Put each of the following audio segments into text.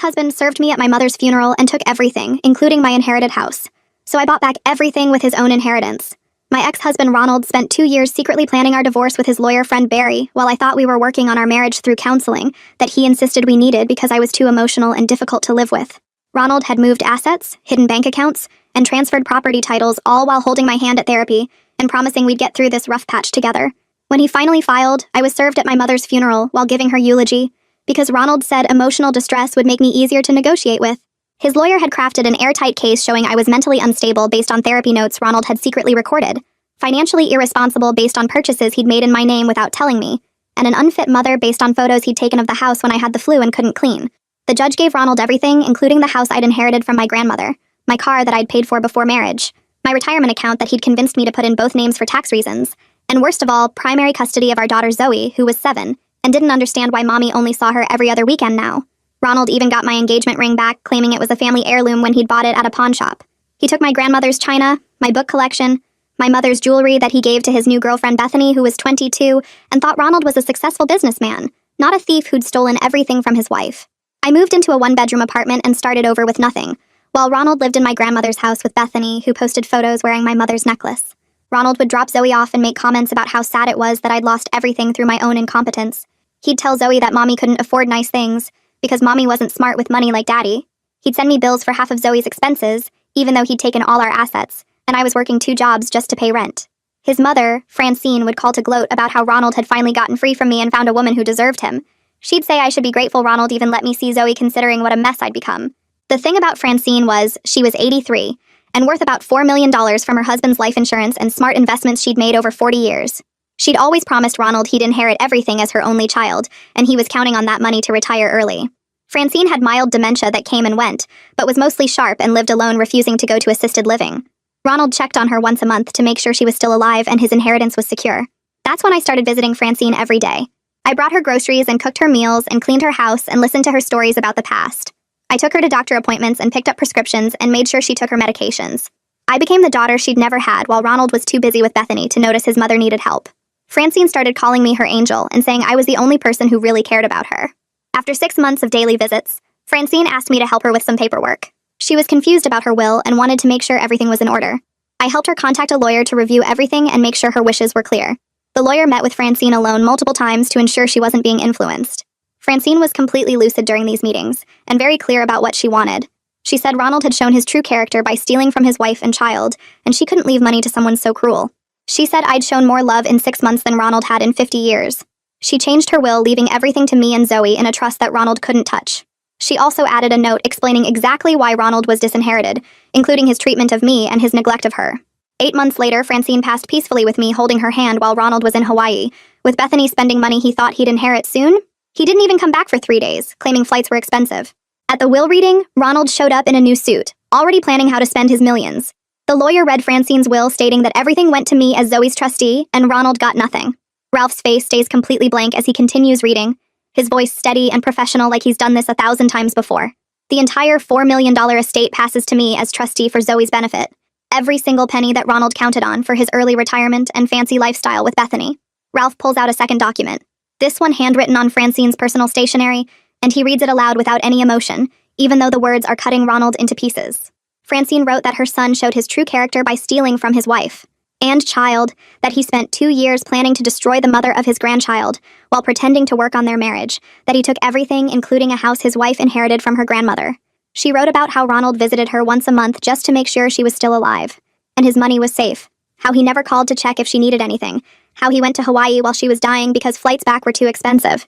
ex-husband served me at my mother's funeral and took everything, including my inherited house. So I bought back everything with his own inheritance. My ex-husband Ronald spent 2 years secretly planning our divorce with his lawyer friend Barry, while I thought we were working on our marriage through counseling that he insisted we needed because I was too emotional and difficult to live with. Ronald had moved assets, hidden bank accounts, and transferred property titles, all while holding my hand at therapy and promising we'd get through this rough patch together. When he finally filed, I was served at my mother's funeral while giving her eulogy because Ronald said emotional distress would make me easier to negotiate with. His lawyer had crafted an airtight case showing I was mentally unstable based on therapy notes Ronald had secretly recorded, financially irresponsible based on purchases he'd made in my name without telling me, and an unfit mother based on photos he'd taken of the house when I had the flu and couldn't clean. The judge gave Ronald everything, including the house I'd inherited from my grandmother, my car that I'd paid for before marriage, my retirement account that he'd convinced me to put in both names for tax reasons, and worst of all, primary custody of our daughter Zoe, who was 7, and didn't understand why mommy only saw her every other weekend now. Ronald even got my engagement ring back, claiming it was a family heirloom when he'd bought it at a pawn shop. He took my grandmother's china, my book collection, my mother's jewelry that he gave to his new girlfriend Bethany, who was 22, and thought Ronald was a successful businessman, not a thief who'd stolen everything from his wife. I moved into a one-bedroom apartment and started over with nothing, while Ronald lived in my grandmother's house with Bethany, who posted photos wearing my mother's necklace. Ronald would drop Zoe off and make comments about how sad it was that I'd lost everything through my own incompetence. He'd tell Zoe that mommy couldn't afford nice things because mommy wasn't smart with money like daddy. He'd send me bills for half of Zoe's expenses, even though he'd taken all our assets, and I was working 2 jobs just to pay rent. His mother, Francine, would call to gloat about how Ronald had finally gotten free from me and found a woman who deserved him. She'd say I should be grateful Ronald even let me see Zoe considering what a mess I'd become. The thing about Francine was, she was 83, and worth about $4 million from her husband's life insurance and smart investments she'd made over 40 years. She'd always promised Ronald he'd inherit everything as her only child, and he was counting on that money to retire early. Francine had mild dementia that came and went, but was mostly sharp and lived alone, refusing to go to assisted living. Ronald checked on her once a month to make sure she was still alive and his inheritance was secure. That's when I started visiting Francine every day. I brought her groceries and cooked her meals and cleaned her house and listened to her stories about the past. I took her to doctor appointments and picked up prescriptions and made sure she took her medications. I became the daughter she'd never had while Ronald was too busy with Bethany to notice his mother needed help. Francine started calling me her angel and saying I was the only person who really cared about her. After 6 months of daily visits, Francine asked me to help her with some paperwork. She was confused about her will and wanted to make sure everything was in order. I helped her contact a lawyer to review everything and make sure her wishes were clear. The lawyer met with Francine alone multiple times to ensure she wasn't being influenced. Francine was completely lucid during these meetings and very clear about what she wanted. She said Ronald had shown his true character by stealing from his wife and child, and she couldn't leave money to someone so cruel. She said I'd shown more love in 6 months than Ronald had in 50 years. She changed her will, leaving everything to me and Zoe in a trust that Ronald couldn't touch. She also added a note explaining exactly why Ronald was disinherited, including his treatment of me and his neglect of her. 8 months later, Francine passed peacefully with me holding her hand while Ronald was in Hawaii, with Bethany spending money he thought he'd inherit soon. He didn't even come back for 3 days, claiming flights were expensive. At the will reading, Ronald showed up in a new suit, already planning how to spend his millions. The lawyer read Francine's will stating that everything went to me as Zoe's trustee, and Ronald got nothing. Ralph's face stays completely blank as he continues reading, his voice steady and professional like he's done this 1,000 times before. The entire $4 million estate passes to me as trustee for Zoe's benefit. Every single penny that Ronald counted on for his early retirement and fancy lifestyle with Bethany. Ralph pulls out a second document, this one handwritten on Francine's personal stationery, and he reads it aloud without any emotion, even though the words are cutting Ronald into pieces. Francine wrote that her son showed his true character by stealing from his wife and child, that he spent 2 years planning to destroy the mother of his grandchild while pretending to work on their marriage, that he took everything, including a house his wife inherited from her grandmother. She wrote about how Ronald visited her once a month just to make sure she was still alive, and his money was safe, how he never called to check if she needed anything, how he went to Hawaii while she was dying because flights back were too expensive.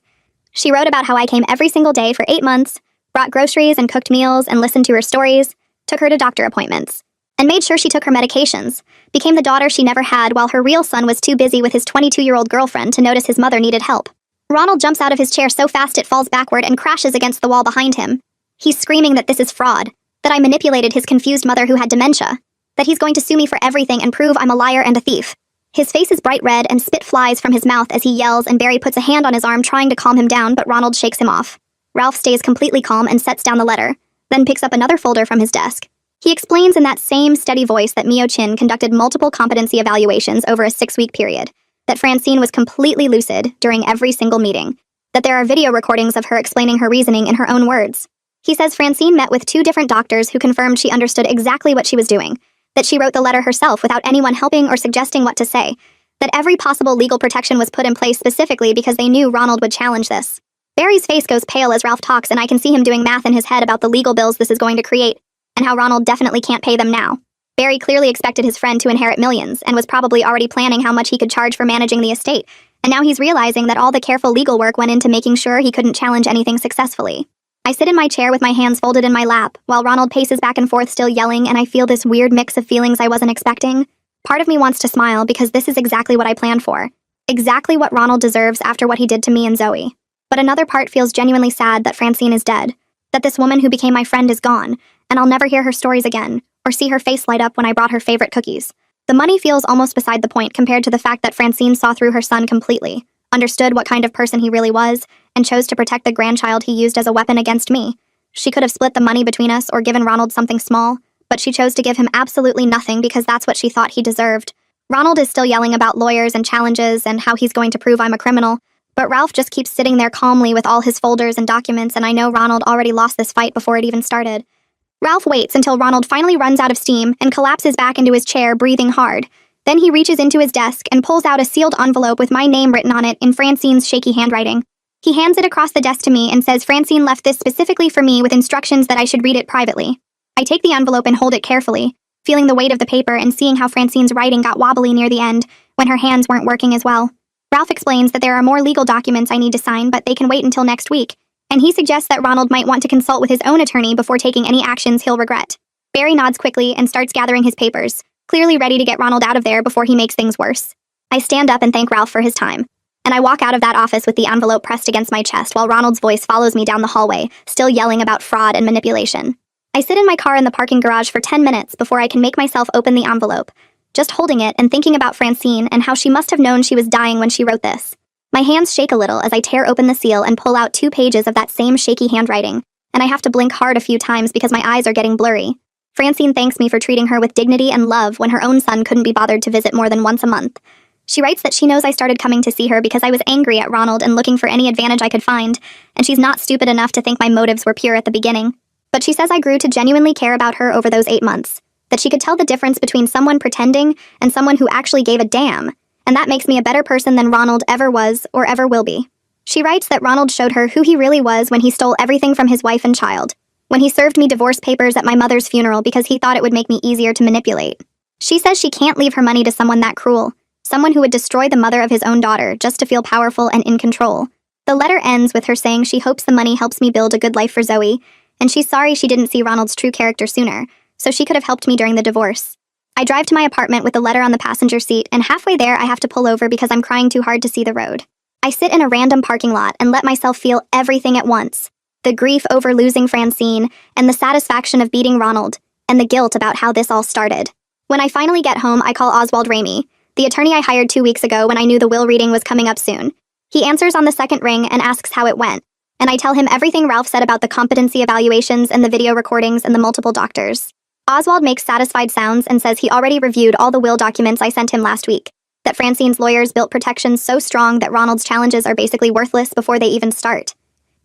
She wrote about how I came every single day for 8 months, brought groceries and cooked meals and listened to her stories, took her to doctor appointments, and made sure she took her medications, became the daughter she never had while her real son was too busy with his 22-year-old girlfriend to notice his mother needed help. Ronald jumps out of his chair so fast it falls backward and crashes against the wall behind him. He's screaming that this is fraud, that I manipulated his confused mother who had dementia, that he's going to sue me for everything and prove I'm a liar and a thief. His face is bright red and spit flies from his mouth as he yells, and Barry puts a hand on his arm trying to calm him down, but Ronald shakes him off. Ralph stays completely calm and sets down the letter, then picks up another folder from his desk. He explains in that same steady voice that Mio Chin conducted multiple competency evaluations over a 6-week period, that Francine was completely lucid during every single meeting, that there are video recordings of her explaining her reasoning in her own words. He says Francine met with 2 different doctors who confirmed she understood exactly what she was doing, that she wrote the letter herself without anyone helping or suggesting what to say, that every possible legal protection was put in place specifically because they knew Ronald would challenge this. Barry's face goes pale as Ralph talks, and I can see him doing math in his head about the legal bills this is going to create, and how Ronald definitely can't pay them now. Barry clearly expected his friend to inherit millions, and was probably already planning how much he could charge for managing the estate, and now he's realizing that all the careful legal work went into making sure he couldn't challenge anything successfully. I sit in my chair with my hands folded in my lap, while Ronald paces back and forth still yelling, and I feel this weird mix of feelings I wasn't expecting. Part of me wants to smile because this is exactly what I planned for. Exactly what Ronald deserves after what he did to me and Zoe. But another part feels genuinely sad that Francine is dead, that this woman who became my friend is gone, and I'll never hear her stories again, or see her face light up when I brought her favorite cookies. The money feels almost beside the point compared to the fact that Francine saw through her son completely, understood what kind of person he really was, and chose to protect the grandchild he used as a weapon against me. She could have split the money between us or given Ronald something small, but she chose to give him absolutely nothing because that's what she thought he deserved. Ronald is still yelling about lawyers and challenges and how he's going to prove I'm a criminal, but Ralph just keeps sitting there calmly with all his folders and documents, and I know Ronald already lost this fight before it even started. Ralph waits until Ronald finally runs out of steam and collapses back into his chair, breathing hard. Then he reaches into his desk and pulls out a sealed envelope with my name written on it in Francine's shaky handwriting. He hands it across the desk to me and says Francine left this specifically for me with instructions that I should read it privately. I take the envelope and hold it carefully, feeling the weight of the paper and seeing how Francine's writing got wobbly near the end when her hands weren't working as well. Ralph explains that there are more legal documents I need to sign, but they can wait until next week, and he suggests that Ronald might want to consult with his own attorney before taking any actions he'll regret. Barry nods quickly and starts gathering his papers, clearly ready to get Ronald out of there before he makes things worse. I stand up and thank Ralph for his time, and I walk out of that office with the envelope pressed against my chest while Ronald's voice follows me down the hallway, still yelling about fraud and manipulation. I sit in my car in the parking garage for 10 minutes before I can make myself open the envelope, just holding it and thinking about Francine and how she must have known she was dying when she wrote this. My hands shake a little as I tear open the seal and pull out 2 pages of that same shaky handwriting, and I have to blink hard a few times because my eyes are getting blurry. Francine thanks me for treating her with dignity and love when her own son couldn't be bothered to visit more than once a month. She writes that she knows I started coming to see her because I was angry at Ronald and looking for any advantage I could find, and she's not stupid enough to think my motives were pure at the beginning. But she says I grew to genuinely care about her over those 8 months, that she could tell the difference between someone pretending and someone who actually gave a damn, and that makes me a better person than Ronald ever was or ever will be. She writes that Ronald showed her who he really was when he stole everything from his wife and child, when he served me divorce papers at my mother's funeral because he thought it would make me easier to manipulate. She says she can't leave her money to someone that cruel, someone who would destroy the mother of his own daughter just to feel powerful and in control. The letter ends with her saying she hopes the money helps me build a good life for Zoe, and she's sorry she didn't see Ronald's true character sooner, so she could have helped me during the divorce. I drive to my apartment with the letter on the passenger seat, and halfway there I have to pull over because I'm crying too hard to see the road. I sit in a random parking lot and let myself feel everything at once. The grief over losing Francine, and the satisfaction of beating Ronald, and the guilt about how this all started. When I finally get home, I call Oswald Ramey, the attorney I hired 2 weeks ago when I knew the will reading was coming up soon. He answers on the second ring and asks how it went, and I tell him everything Ralph said about the competency evaluations and the video recordings and the multiple doctors. Oswald makes satisfied sounds and says he already reviewed all the will documents I sent him last week, that Francine's lawyers built protections so strong that Ronald's challenges are basically worthless before they even start.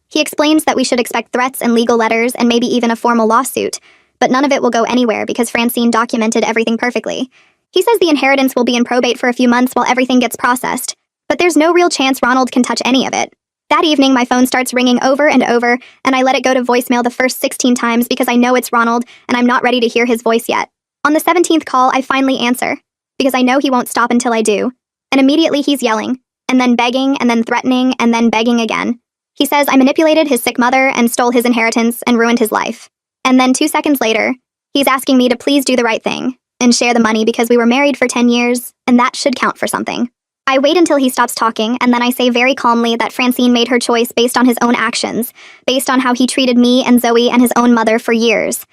He explains that we should expect threats and legal letters and maybe even a formal lawsuit, but none of it will go anywhere because Francine documented everything perfectly. He says the inheritance will be in probate for a few months while everything gets processed, but there's no real chance Ronald can touch any of it. That evening, my phone starts ringing over and over, and I let it go to voicemail the first 16 times because I know it's Ronald, and I'm not ready to hear his voice yet. On the 17th call, I finally answer, because I know he won't stop until I do. And immediately he's yelling, and then begging, and then threatening, and then begging again. He says I manipulated his sick mother and stole his inheritance and ruined his life. And then 2 seconds later, he's asking me to please do the right thing and share the money because we were married for 10 years, and that should count for something. I wait until he stops talking, and then I say very calmly that Francine made her choice based on his own actions, based on how he treated me and Zoe and his own mother for years.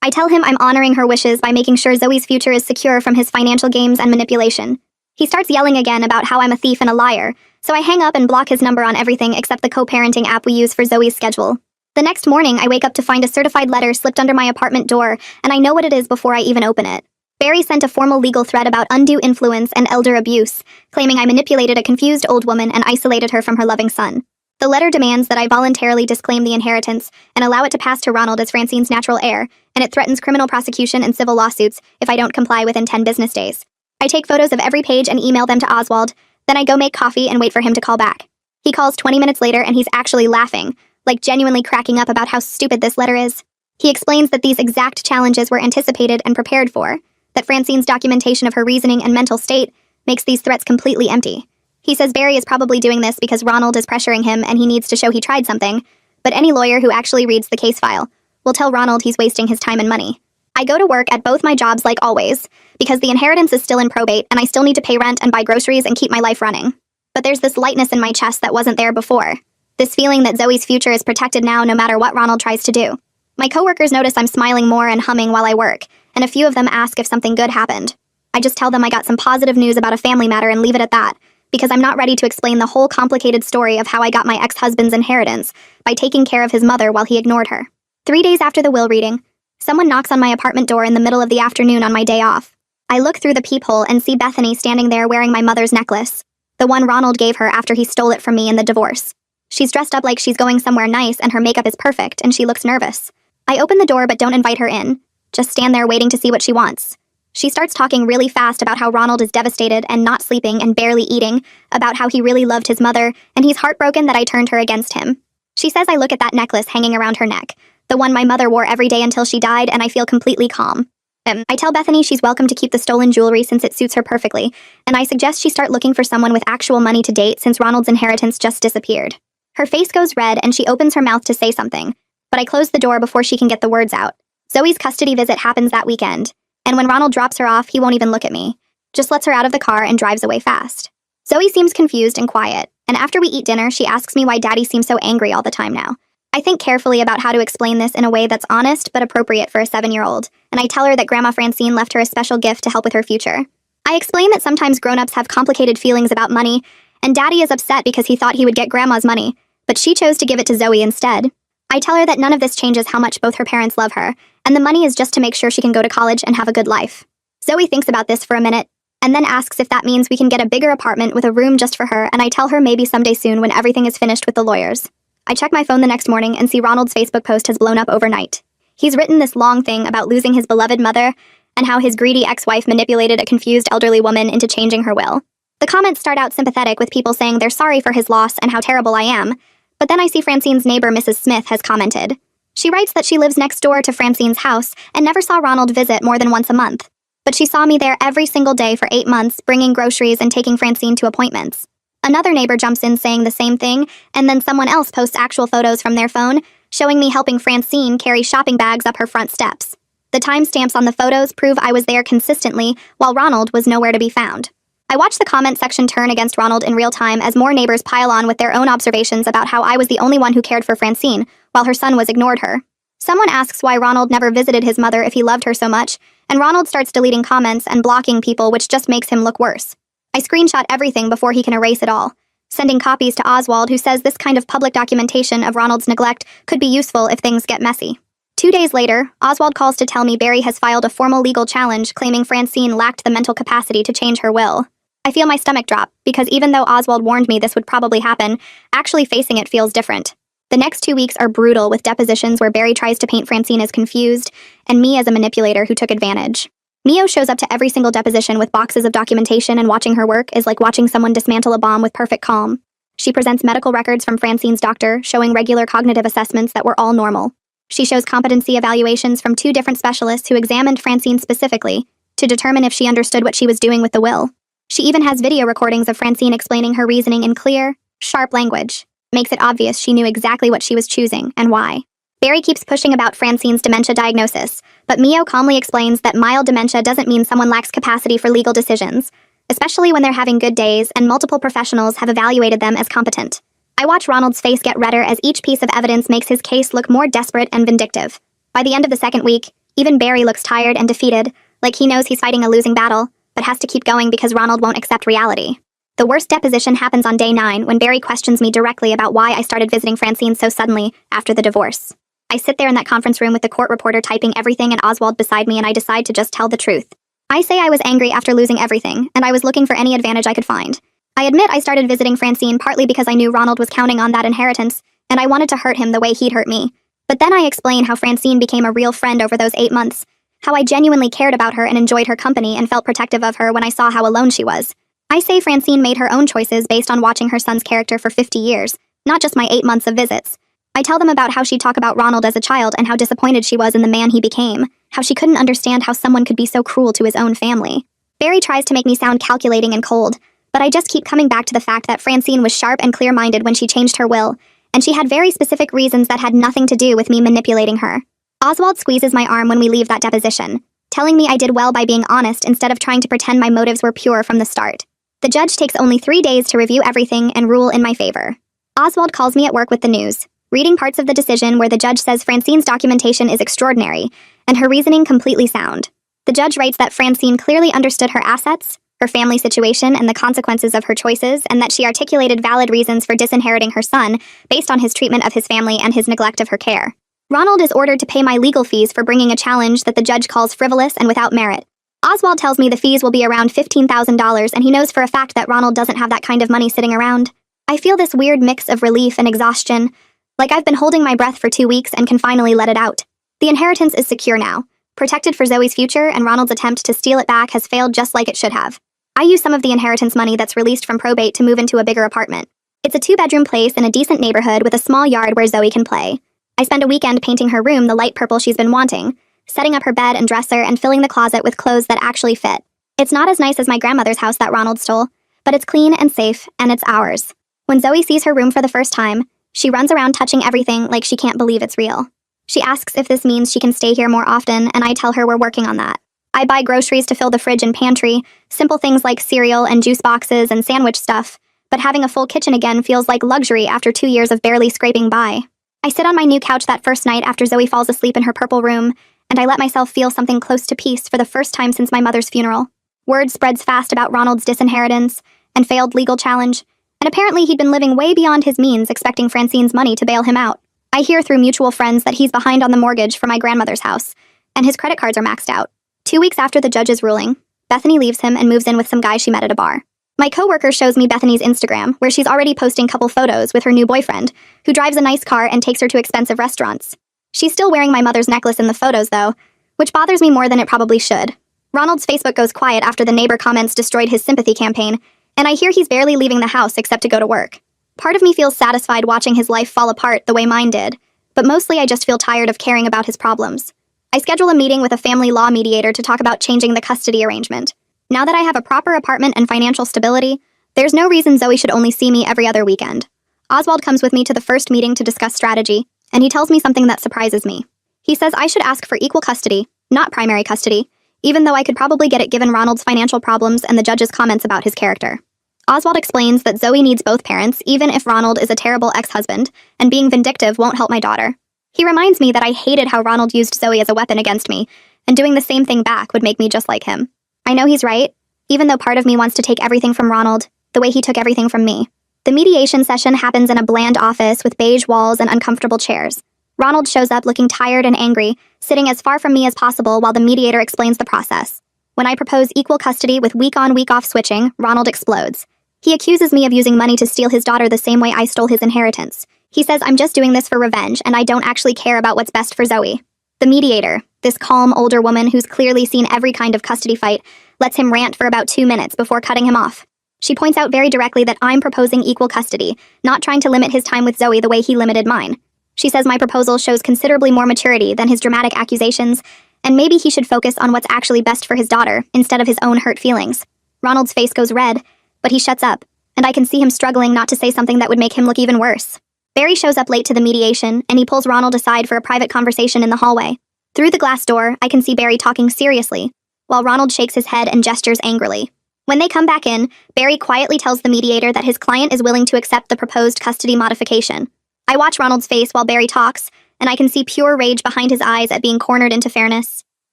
I tell him I'm honoring her wishes by making sure Zoe's future is secure from his financial games and manipulation. He starts yelling again about how I'm a thief and a liar, so I hang up and block his number on everything except the co-parenting app we use for Zoe's schedule. The next morning, I wake up to find a certified letter slipped under my apartment door, and I know what it is before I even open it. Barry sent a formal legal threat about undue influence and elder abuse, claiming I manipulated a confused old woman and isolated her from her loving son. The letter demands that I voluntarily disclaim the inheritance and allow it to pass to Ronald as Francine's natural heir, and it threatens criminal prosecution and civil lawsuits if I don't comply within 10 business days. I take photos of every page and email them to Oswald, then I go make coffee and wait for him to call back. He calls 20 minutes later and he's actually laughing, like genuinely cracking up about how stupid this letter is. He explains that these exact challenges were anticipated and prepared for, that Francine's documentation of her reasoning and mental state makes these threats completely empty. He says Barry is probably doing this because Ronald is pressuring him and he needs to show he tried something, but any lawyer who actually reads the case file will tell Ronald he's wasting his time and money. I go to work at both my jobs like always, because the inheritance is still in probate and I still need to pay rent and buy groceries and keep my life running. But there's this lightness in my chest that wasn't there before. This feeling that Zoe's future is protected now no matter what Ronald tries to do. My coworkers notice I'm smiling more and humming while I work, and a few of them ask if something good happened. I just tell them I got some positive news about a family matter and leave it at that, because I'm not ready to explain the whole complicated story of how I got my ex-husband's inheritance by taking care of his mother while he ignored her. 3 days after the will reading, someone knocks on my apartment door in the middle of the afternoon on my day off. I look through the peephole and see Bethany standing there wearing my mother's necklace, the one Ronald gave her after he stole it from me in the divorce. She's dressed up like she's going somewhere nice and her makeup is perfect and she looks nervous. I open the door but don't invite her in, just stand there waiting to see what she wants. She starts talking really fast about how Ronald is devastated and not sleeping and barely eating, about how he really loved his mother, and he's heartbroken that I turned her against him. She says I look at that necklace hanging around her neck, the one my mother wore every day until she died, and I feel completely calm. I tell Bethany she's welcome to keep the stolen jewelry since it suits her perfectly, and I suggest she start looking for someone with actual money to date since Ronald's inheritance just disappeared. Her face goes red and she opens her mouth to say something, but I close the door before she can get the words out. Zoe's custody visit happens that weekend, and when Ronald drops her off, he won't even look at me, just lets her out of the car and drives away fast. Zoe seems confused and quiet, and after we eat dinner, she asks me why Daddy seems so angry all the time now. I think carefully about how to explain this in a way that's honest but appropriate for a 7-year-old, and I tell her that Grandma Francine left her a special gift to help with her future. I explain that sometimes grown-ups have complicated feelings about money, and Daddy is upset because he thought he would get Grandma's money, but she chose to give it to Zoe instead. I tell her that none of this changes how much both her parents love her, and the money is just to make sure she can go to college and have a good life. Zoe thinks about this for a minute, and then asks if that means we can get a bigger apartment with a room just for her, and I tell her maybe someday soon when everything is finished with the lawyers. I check my phone the next morning and see Ronald's Facebook post has blown up overnight. He's written this long thing about losing his beloved mother, and how his greedy ex-wife manipulated a confused elderly woman into changing her will. The comments start out sympathetic with people saying they're sorry for his loss and how terrible I am, but then I see Francine's neighbor Mrs. Smith has commented. She writes that she lives next door to Francine's house and never saw Ronald visit more than once a month, but she saw me there every single day for 8 months, bringing groceries and taking Francine to appointments. Another neighbor jumps in saying the same thing, and then someone else posts actual photos from their phone, showing me helping Francine carry shopping bags up her front steps. The timestamps on the photos prove I was there consistently, while Ronald was nowhere to be found. I watch the comment section turn against Ronald in real time as more neighbors pile on with their own observations about how I was the only one who cared for Francine, while her son was ignored her. Someone asks why Ronald never visited his mother if he loved her so much, and Ronald starts deleting comments and blocking people, which just makes him look worse. I screenshot everything before he can erase it all, sending copies to Oswald, who says this kind of public documentation of Ronald's neglect could be useful if things get messy. 2 days later, Oswald calls to tell me Barry has filed a formal legal challenge claiming Francine lacked the mental capacity to change her will. I feel my stomach drop, because even though Oswald warned me this would probably happen, actually facing it feels different. The next 2 weeks are brutal, with depositions where Barry tries to paint Francine as confused, and me as a manipulator who took advantage. Mio shows up to every single deposition with boxes of documentation, and watching her work is like watching someone dismantle a bomb with perfect calm. She presents medical records from Francine's doctor, showing regular cognitive assessments that were all normal. She shows competency evaluations from 2 different specialists who examined Francine specifically to determine if she understood what she was doing with the will. She even has video recordings of Francine explaining her reasoning in clear, sharp language. Makes it obvious she knew exactly what she was choosing and why. Barry keeps pushing about Francine's dementia diagnosis, but Mio calmly explains that mild dementia doesn't mean someone lacks capacity for legal decisions, especially when they're having good days and multiple professionals have evaluated them as competent. I watch Ronald's face get redder as each piece of evidence makes his case look more desperate and vindictive. By the end of the 2nd week, even Barry looks tired and defeated, like he knows he's fighting a losing battle, but has to keep going because Ronald won't accept reality. The worst deposition happens on day 9 when Barry questions me directly about why I started visiting Francine so suddenly after the divorce. I sit there in that conference room with the court reporter typing everything and Oswald beside me, and I decide to just tell the truth. I say I was angry after losing everything, and I was looking for any advantage I could find. I admit I started visiting Francine partly because I knew Ronald was counting on that inheritance, and I wanted to hurt him the way he'd hurt me. But then I explain how Francine became a real friend over those 8 months, how I genuinely cared about her and enjoyed her company and felt protective of her when I saw how alone she was. I say Francine made her own choices based on watching her son's character for 50 years, not just my 8 months of visits. I tell them about how she'd talk about Ronald as a child and how disappointed she was in the man he became, how she couldn't understand how someone could be so cruel to his own family. Barry tries to make me sound calculating and cold, but I just keep coming back to the fact that Francine was sharp and clear-minded when she changed her will, and she had very specific reasons that had nothing to do with me manipulating her. Oswald squeezes my arm when we leave that deposition, telling me I did well by being honest instead of trying to pretend my motives were pure from the start. The judge takes only 3 days to review everything and rule in my favor. Oswald calls me at work with the news, reading parts of the decision where the judge says Francine's documentation is extraordinary, and her reasoning completely sound. The judge writes that Francine clearly understood her assets, her family situation, and the consequences of her choices, and that she articulated valid reasons for disinheriting her son based on his treatment of his family and his neglect of her care. Ronald is ordered to pay my legal fees for bringing a challenge that the judge calls frivolous and without merit. Oswald tells me the fees will be around $15,000, and he knows for a fact that Ronald doesn't have that kind of money sitting around. I feel this weird mix of relief and exhaustion, like I've been holding my breath for 2 weeks and can finally let it out. The inheritance is secure now, protected for Zoe's future, and Ronald's attempt to steal it back has failed just like it should have. I use some of the inheritance money that's released from probate to move into a bigger apartment. It's a 2-bedroom place in a decent neighborhood with a small yard where Zoe can play. I spend a weekend painting her room the light purple she's been wanting, setting up her bed and dresser and filling the closet with clothes that actually fit. It's not as nice as my grandmother's house that Ronald stole, but it's clean and safe, and it's ours. When Zoe sees her room for the first time, she runs around touching everything like she can't believe it's real. She asks if this means she can stay here more often, and I tell her we're working on that. I buy groceries to fill the fridge and pantry, simple things like cereal and juice boxes and sandwich stuff, but having a full kitchen again feels like luxury after 2 years of barely scraping by. I sit on my new couch that first night after Zoe falls asleep in her purple room, and I let myself feel something close to peace for the first time since my mother's funeral. Word spreads fast about Ronald's disinheritance and failed legal challenge, and apparently he'd been living way beyond his means expecting Francine's money to bail him out. I hear through mutual friends that he's behind on the mortgage for my grandmother's house, and his credit cards are maxed out. 2 weeks after the judge's ruling, Bethany leaves him and moves in with some guy she met at a bar. My coworker shows me Bethany's Instagram, where she's already posting couple photos with her new boyfriend, who drives a nice car and takes her to expensive restaurants. She's still wearing my mother's necklace in the photos, though, which bothers me more than it probably should. Ronald's Facebook goes quiet after the neighbor comments destroyed his sympathy campaign, and I hear he's barely leaving the house except to go to work. Part of me feels satisfied watching his life fall apart the way mine did, but mostly I just feel tired of caring about his problems. I schedule a meeting with a family law mediator to talk about changing the custody arrangement. Now that I have a proper apartment and financial stability, there's no reason Zoe should only see me every other weekend. Oswald comes with me to the first meeting to discuss strategy, and he tells me something that surprises me. He says I should ask for equal custody, not primary custody, even though I could probably get it given Ronald's financial problems and the judge's comments about his character. Oswald explains that Zoe needs both parents, even if Ronald is a terrible ex-husband, and being vindictive won't help my daughter. He reminds me that I hated how Ronald used Zoe as a weapon against me, and doing the same thing back would make me just like him. I know he's right, even though part of me wants to take everything from Ronald, the way he took everything from me. The mediation session happens in a bland office with beige walls and uncomfortable chairs. Ronald shows up looking tired and angry, sitting as far from me as possible while the mediator explains the process. When I propose equal custody with week-on, week-off switching, Ronald explodes. He accuses me of using money to steal his daughter the same way I stole his inheritance. He says I'm just doing this for revenge and I don't actually care about what's best for Zoe. The mediator, this calm older woman who's clearly seen every kind of custody fight, lets him rant for about 2 minutes before cutting him off. She points out very directly that I'm proposing equal custody, not trying to limit his time with Zoe the way he limited mine. She says my proposal shows considerably more maturity than his dramatic accusations, and maybe he should focus on what's actually best for his daughter instead of his own hurt feelings. Ronald's face goes red, but he shuts up, and I can see him struggling not to say something that would make him look even worse. Barry shows up late to the mediation, and he pulls Ronald aside for a private conversation in the hallway. Through the glass door, I can see Barry talking seriously, while Ronald shakes his head and gestures angrily. When they come back in, Barry quietly tells the mediator that his client is willing to accept the proposed custody modification. I watch Ronald's face while Barry talks, and I can see pure rage behind his eyes at being cornered into fairness.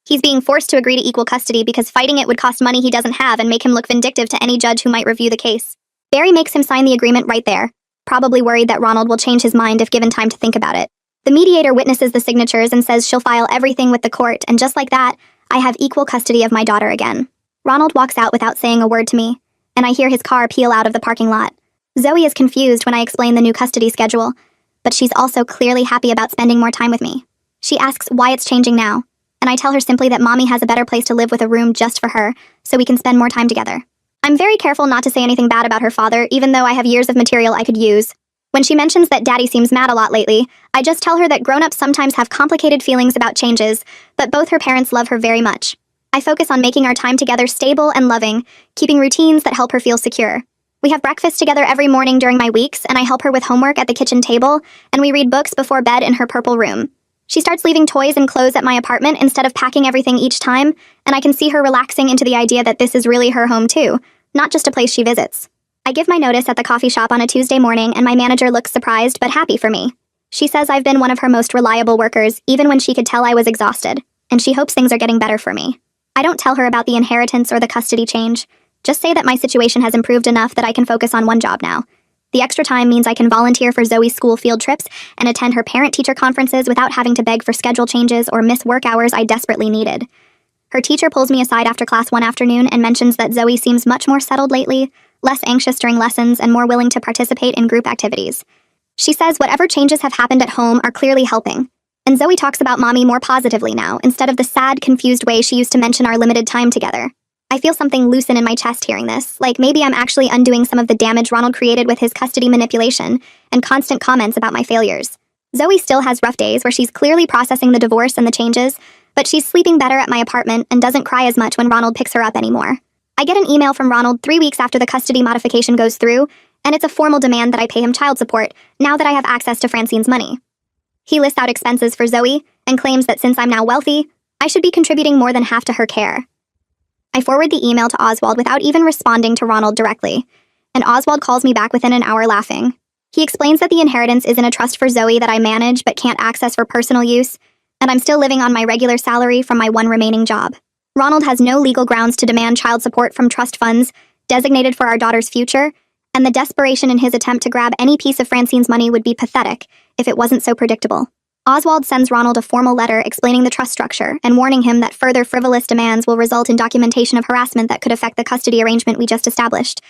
He's being forced to agree to equal custody because fighting it would cost money he doesn't have and make him look vindictive to any judge who might review the case. Barry makes him sign the agreement right there, probably worried that Ronald will change his mind if given time to think about it. The mediator witnesses the signatures and says she'll file everything with the court, and just like that, I have equal custody of my daughter again. Ronald walks out without saying a word to me, and I hear his car peel out of the parking lot. Zoe is confused when I explain the new custody schedule, but she's also clearly happy about spending more time with me. She asks why it's changing now, and I tell her simply that mommy has a better place to live with a room just for her, so we can spend more time together. I'm very careful not to say anything bad about her father, even though I have years of material I could use. When she mentions that daddy seems mad a lot lately, I just tell her that grown-ups sometimes have complicated feelings about changes, but both her parents love her very much. I focus on making our time together stable and loving, keeping routines that help her feel secure. We have breakfast together every morning during my weeks, and I help her with homework at the kitchen table, and we read books before bed in her purple room. She starts leaving toys and clothes at my apartment instead of packing everything each time, and I can see her relaxing into the idea that this is really her home too, not just a place she visits. I give my notice at the coffee shop on a Tuesday morning, and my manager looks surprised but happy for me. She says I've been one of her most reliable workers, even when she could tell I was exhausted, and she hopes things are getting better for me. I don't tell her about the inheritance or the custody change. Just say that my situation has improved enough that I can focus on one job now. The extra time means I can volunteer for Zoe's school field trips and attend her parent-teacher conferences without having to beg for schedule changes or miss work hours I desperately needed. Her teacher pulls me aside after class one afternoon and mentions that Zoe seems much more settled lately, less anxious during lessons, and more willing to participate in group activities. She says whatever changes have happened at home are clearly helping, and Zoe talks about mommy more positively now, instead of the sad, confused way she used to mention our limited time together. I feel something loosen in my chest hearing this, like maybe I'm actually undoing some of the damage Ronald created with his custody manipulation and constant comments about my failures. Zoe still has rough days where she's clearly processing the divorce and the changes, but she's sleeping better at my apartment and doesn't cry as much when Ronald picks her up anymore. I get an email from Ronald 3 weeks after the custody modification goes through, and it's a formal demand that I pay him child support now that I have access to Francine's money. He lists out expenses for Zoe and claims that since I'm now wealthy, I should be contributing more than half to her care. I forward the email to Oswald without even responding to Ronald directly, and Oswald calls me back within an hour laughing. He explains that the inheritance is in a trust for Zoe that I manage but can't access for personal use, and I'm still living on my regular salary from my one remaining job. Ronald has no legal grounds to demand child support from trust funds designated for our daughter's future, and the desperation in his attempt to grab any piece of Francine's money would be pathetic if it wasn't so predictable. Oswald sends Ronald a formal letter explaining the trust structure and warning him that further frivolous demands will result in documentation of harassment that could affect the custody arrangement we just established.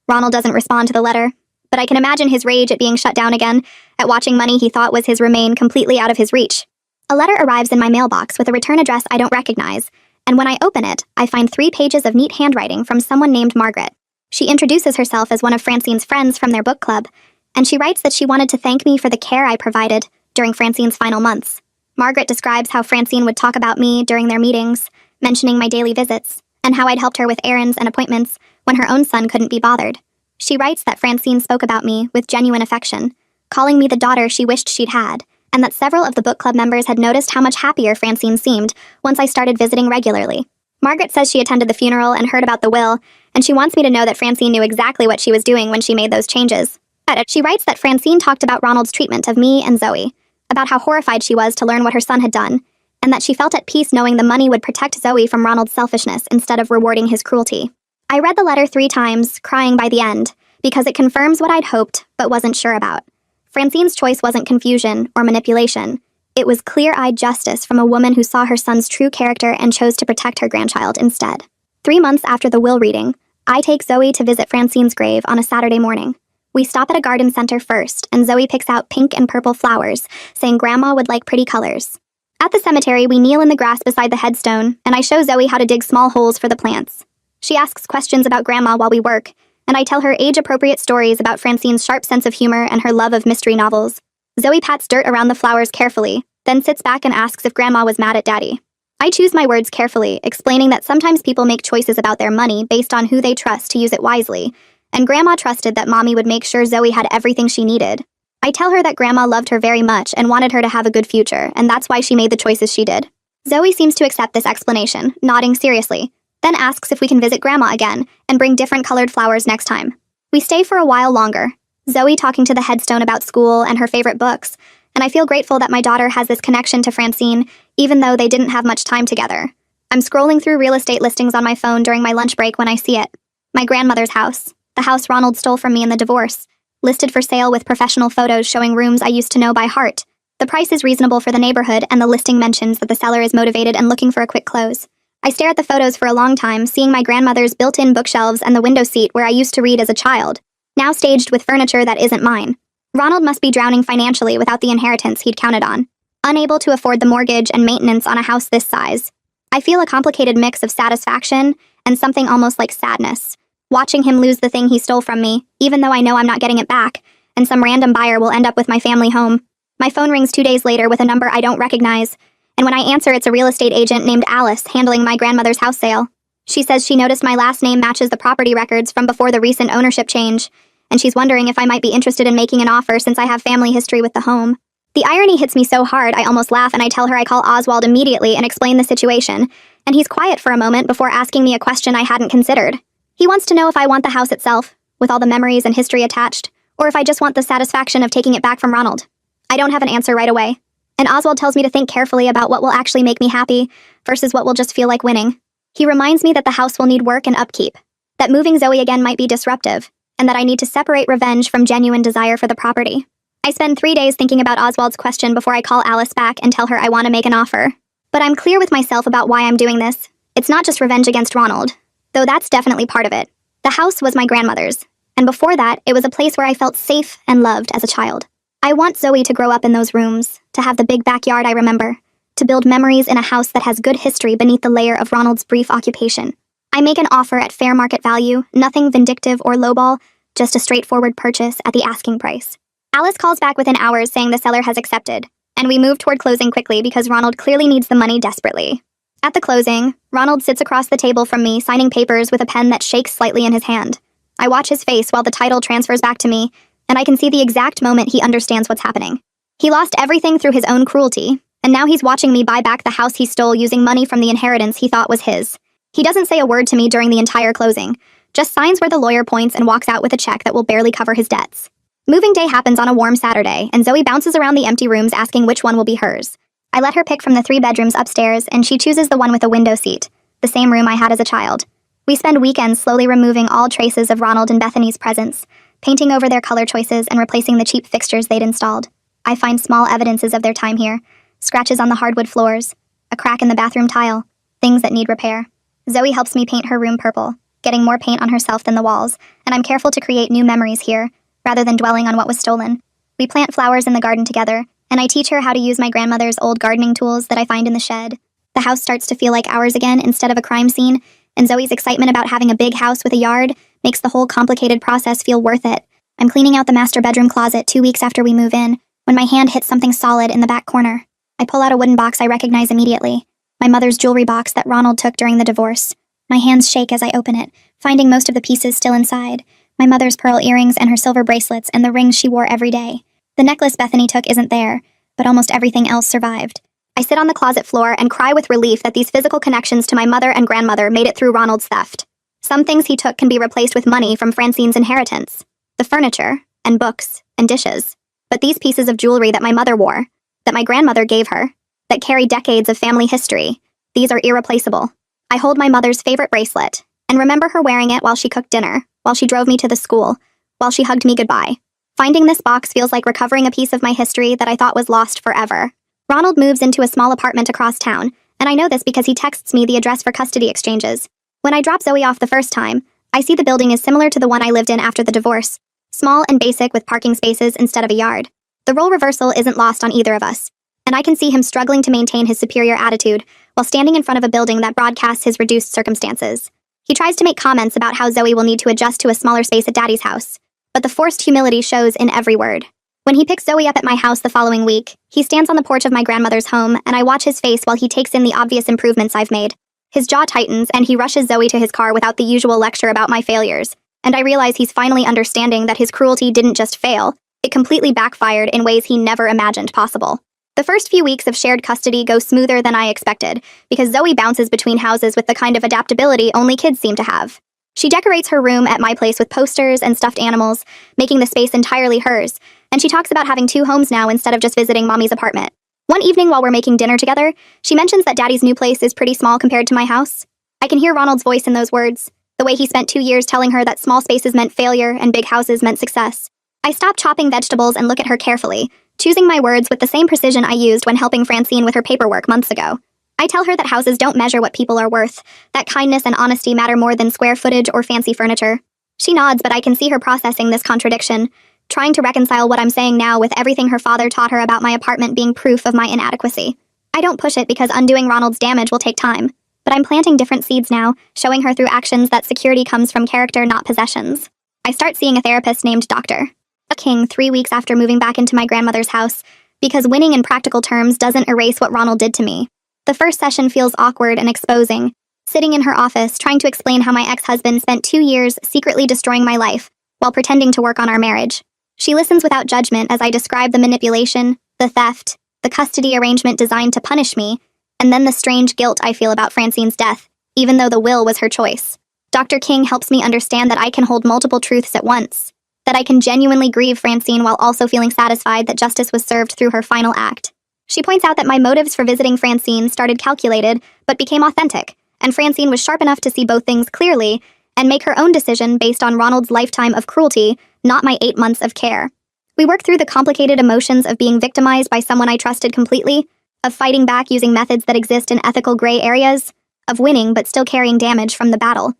Ronald doesn't respond to the letter, but I can imagine his rage at being shut down again, at watching money he thought was his remain completely out of his reach. A letter arrives in my mailbox with a return address I don't recognize, and when I open it, I find 3 pages of neat handwriting from someone named Margaret. She introduces herself as one of Francine's friends from their book club, and she writes that she wanted to thank me for the care I provided during Francine's final months. Margaret describes how Francine would talk about me during their meetings, mentioning my daily visits, and how I'd helped her with errands and appointments when her own son couldn't be bothered. She writes that Francine spoke about me with genuine affection, calling me the daughter she wished she'd had, and that several of the book club members had noticed how much happier Francine seemed once I started visiting regularly. Margaret says she attended the funeral and heard about the will, and she wants me to know that Francine knew exactly what she was doing when she made those changes. She writes that Francine talked about Ronald's treatment of me and Zoe, about how horrified she was to learn what her son had done, and that she felt at peace knowing the money would protect Zoe from Ronald's selfishness instead of rewarding his cruelty. I read the letter 3 times, crying by the end, because it confirms what I'd hoped but wasn't sure about. Francine's choice wasn't confusion or manipulation. It was clear-eyed justice from a woman who saw her son's true character and chose to protect her grandchild instead. 3 months after the will reading, I take Zoe to visit Francine's grave on a Saturday morning. We stop at a garden center first, and Zoe picks out pink and purple flowers, saying Grandma would like pretty colors. At the cemetery, we kneel in the grass beside the headstone, and I show Zoe how to dig small holes for the plants. She asks questions about Grandma while we work, and I tell her age-appropriate stories about Francine's sharp sense of humor and her love of mystery novels. Zoe pats dirt around the flowers carefully, then sits back and asks if Grandma was mad at Daddy. I choose my words carefully, explaining that sometimes people make choices about their money based on who they trust to use it wisely, and Grandma trusted that Mommy would make sure Zoe had everything she needed. I tell her that Grandma loved her very much and wanted her to have a good future, and that's why she made the choices she did. Zoe seems to accept this explanation, nodding seriously, then asks if we can visit Grandma again and bring different colored flowers next time. We stay for a while longer, Zoe talking to the headstone about school and her favorite books, and I feel grateful that my daughter has this connection to Francine, even though they didn't have much time together. I'm scrolling through real estate listings on my phone during my lunch break when I see it. My grandmother's house, the house Ronald stole from me in the divorce, listed for sale with professional photos showing rooms I used to know by heart. The price is reasonable for the neighborhood, and the listing mentions that the seller is motivated and looking for a quick close. I stare at the photos for a long time, seeing my grandmother's built-in bookshelves and the window seat where I used to read as a child, now staged with furniture that isn't mine. Ronald must be drowning financially without the inheritance he'd counted on, unable to afford the mortgage and maintenance on a house this size. I feel a complicated mix of satisfaction and something almost like sadness, watching him lose the thing he stole from me, even though I know I'm not getting it back, and some random buyer will end up with my family home. My phone rings 2 days later with a number I don't recognize, and when I answer, it's a real estate agent named Alice handling my grandmother's house sale. She says she noticed my last name matches the property records from before the recent ownership change, and she's wondering if I might be interested in making an offer since I have family history with the home. The irony hits me so hard I almost laugh, and I tell her I call Oswald immediately and explain the situation, and he's quiet for a moment before asking me a question I hadn't considered. He wants to know if I want the house itself, with all the memories and history attached, or if I just want the satisfaction of taking it back from Ronald. I don't have an answer right away, and Oswald tells me to think carefully about what will actually make me happy versus what will just feel like winning. He reminds me that the house will need work and upkeep, that moving Zoe again might be disruptive, and that I need to separate revenge from genuine desire for the property. I spend 3 days thinking about Oswald's question before I call Alice back and tell her I want to make an offer. But I'm clear with myself about why I'm doing this. It's not just revenge against Ronald, though that's definitely part of it. The house was my grandmother's, and before that, it was a place where I felt safe and loved as a child. I want Zoe to grow up in those rooms, to have the big backyard I remember, to build memories in a house that has good history beneath the layer of Ronald's brief occupation. I make an offer at fair market value, nothing vindictive or lowball, just a straightforward purchase at the asking price. Alice calls back within hours saying the seller has accepted, and we move toward closing quickly because Ronald clearly needs the money desperately. At the closing, Ronald sits across the table from me, signing papers with a pen that shakes slightly in his hand. I watch his face while the title transfers back to me, and I can see the exact moment he understands what's happening. He lost everything through his own cruelty, and now he's watching me buy back the house he stole using money from the inheritance he thought was his. He doesn't say a word to me during the entire closing, just signs where the lawyer points and walks out with a check that will barely cover his debts. Moving day happens on a warm Saturday, and Zoe bounces around the empty rooms asking which one will be hers. I let her pick from the 3 bedrooms upstairs, and she chooses the one with a window seat, the same room I had as a child. We spend weekends slowly removing all traces of Ronald and Bethany's presence, painting over their color choices and replacing the cheap fixtures they'd installed. I find small evidences of their time here, scratches on the hardwood floors, a crack in the bathroom tile, things that need repair. Zoe helps me paint her room purple, getting more paint on herself than the walls, and I'm careful to create new memories here, rather than dwelling on what was stolen. We plant flowers in the garden together, and I teach her how to use my grandmother's old gardening tools that I find in the shed. The house starts to feel like ours again instead of a crime scene, and Zoe's excitement about having a big house with a yard makes the whole complicated process feel worth it. I'm cleaning out the master bedroom closet 2 weeks after we move in, when my hand hits something solid in the back corner. I pull out a wooden box I recognize immediately, my mother's jewelry box that Ronald took during the divorce. My hands shake as I open it, finding most of the pieces still inside, my mother's pearl earrings and her silver bracelets and the rings she wore every day. The necklace Bethany took isn't there, but almost everything else survived. I sit on the closet floor and cry with relief that these physical connections to my mother and grandmother made it through Ronald's theft. Some things he took can be replaced with money from Francine's inheritance, the furniture, and books, and dishes. But these pieces of jewelry that my mother wore, that my grandmother gave her, that carry decades of family history, these are irreplaceable. I hold my mother's favorite bracelet, and remember her wearing it while she cooked dinner, while she drove me to the school, while she hugged me goodbye. Finding this box feels like recovering a piece of my history that I thought was lost forever. Ronald moves into a small apartment across town, and I know this because he texts me the address for custody exchanges. When I drop Zoe off the first time, I see the building is similar to the one I lived in after the divorce, small and basic with parking spaces instead of a yard. The role reversal isn't lost on either of us, and I can see him struggling to maintain his superior attitude while standing in front of a building that broadcasts his reduced circumstances. He tries to make comments about how Zoe will need to adjust to a smaller space at Daddy's house, but the forced humility shows in every word. When he picks Zoe up at my house the following week, he stands on the porch of my grandmother's home, and I watch his face while he takes in the obvious improvements I've made. His jaw tightens, and he rushes Zoe to his car without the usual lecture about my failures, and I realize he's finally understanding that his cruelty didn't just fail, it completely backfired in ways he never imagined possible. The first few weeks of shared custody go smoother than I expected, because Zoe bounces between houses with the kind of adaptability only kids seem to have. She decorates her room at my place with posters and stuffed animals, making the space entirely hers, and she talks about having 2 homes now instead of just visiting Mommy's apartment. One evening while we're making dinner together, she mentions that Daddy's new place is pretty small compared to my house. I can hear Ronald's voice in those words, the way he spent 2 years telling her that small spaces meant failure and big houses meant success. I stop chopping vegetables and look at her carefully, choosing my words with the same precision I used when helping Francine with her paperwork months ago. I tell her that houses don't measure what people are worth, that kindness and honesty matter more than square footage or fancy furniture. She nods, but I can see her processing this contradiction, trying to reconcile what I'm saying now with everything her father taught her about my apartment being proof of my inadequacy. I don't push it because undoing Ronald's damage will take time, but I'm planting different seeds now, showing her through actions that security comes from character, not possessions. I start seeing a therapist named Dr. King 3 weeks after moving back into my grandmother's house, because winning in practical terms doesn't erase what Ronald did to me. The first session feels awkward and exposing, sitting in her office trying to explain how my ex-husband spent 2 years secretly destroying my life while pretending to work on our marriage. She listens without judgment as I describe the manipulation, the theft, the custody arrangement designed to punish me, and then the strange guilt I feel about Francine's death, even though the will was her choice. Dr. King helps me understand that I can hold multiple truths at once, that I can genuinely grieve Francine while also feeling satisfied that justice was served through her final act. She points out that my motives for visiting Francine started calculated, but became authentic, and Francine was sharp enough to see both things clearly and make her own decision based on Ronald's lifetime of cruelty, not my 8 months of care. We work through the complicated emotions of being victimized by someone I trusted completely, of fighting back using methods that exist in ethical gray areas, of winning but still carrying damage from the battle.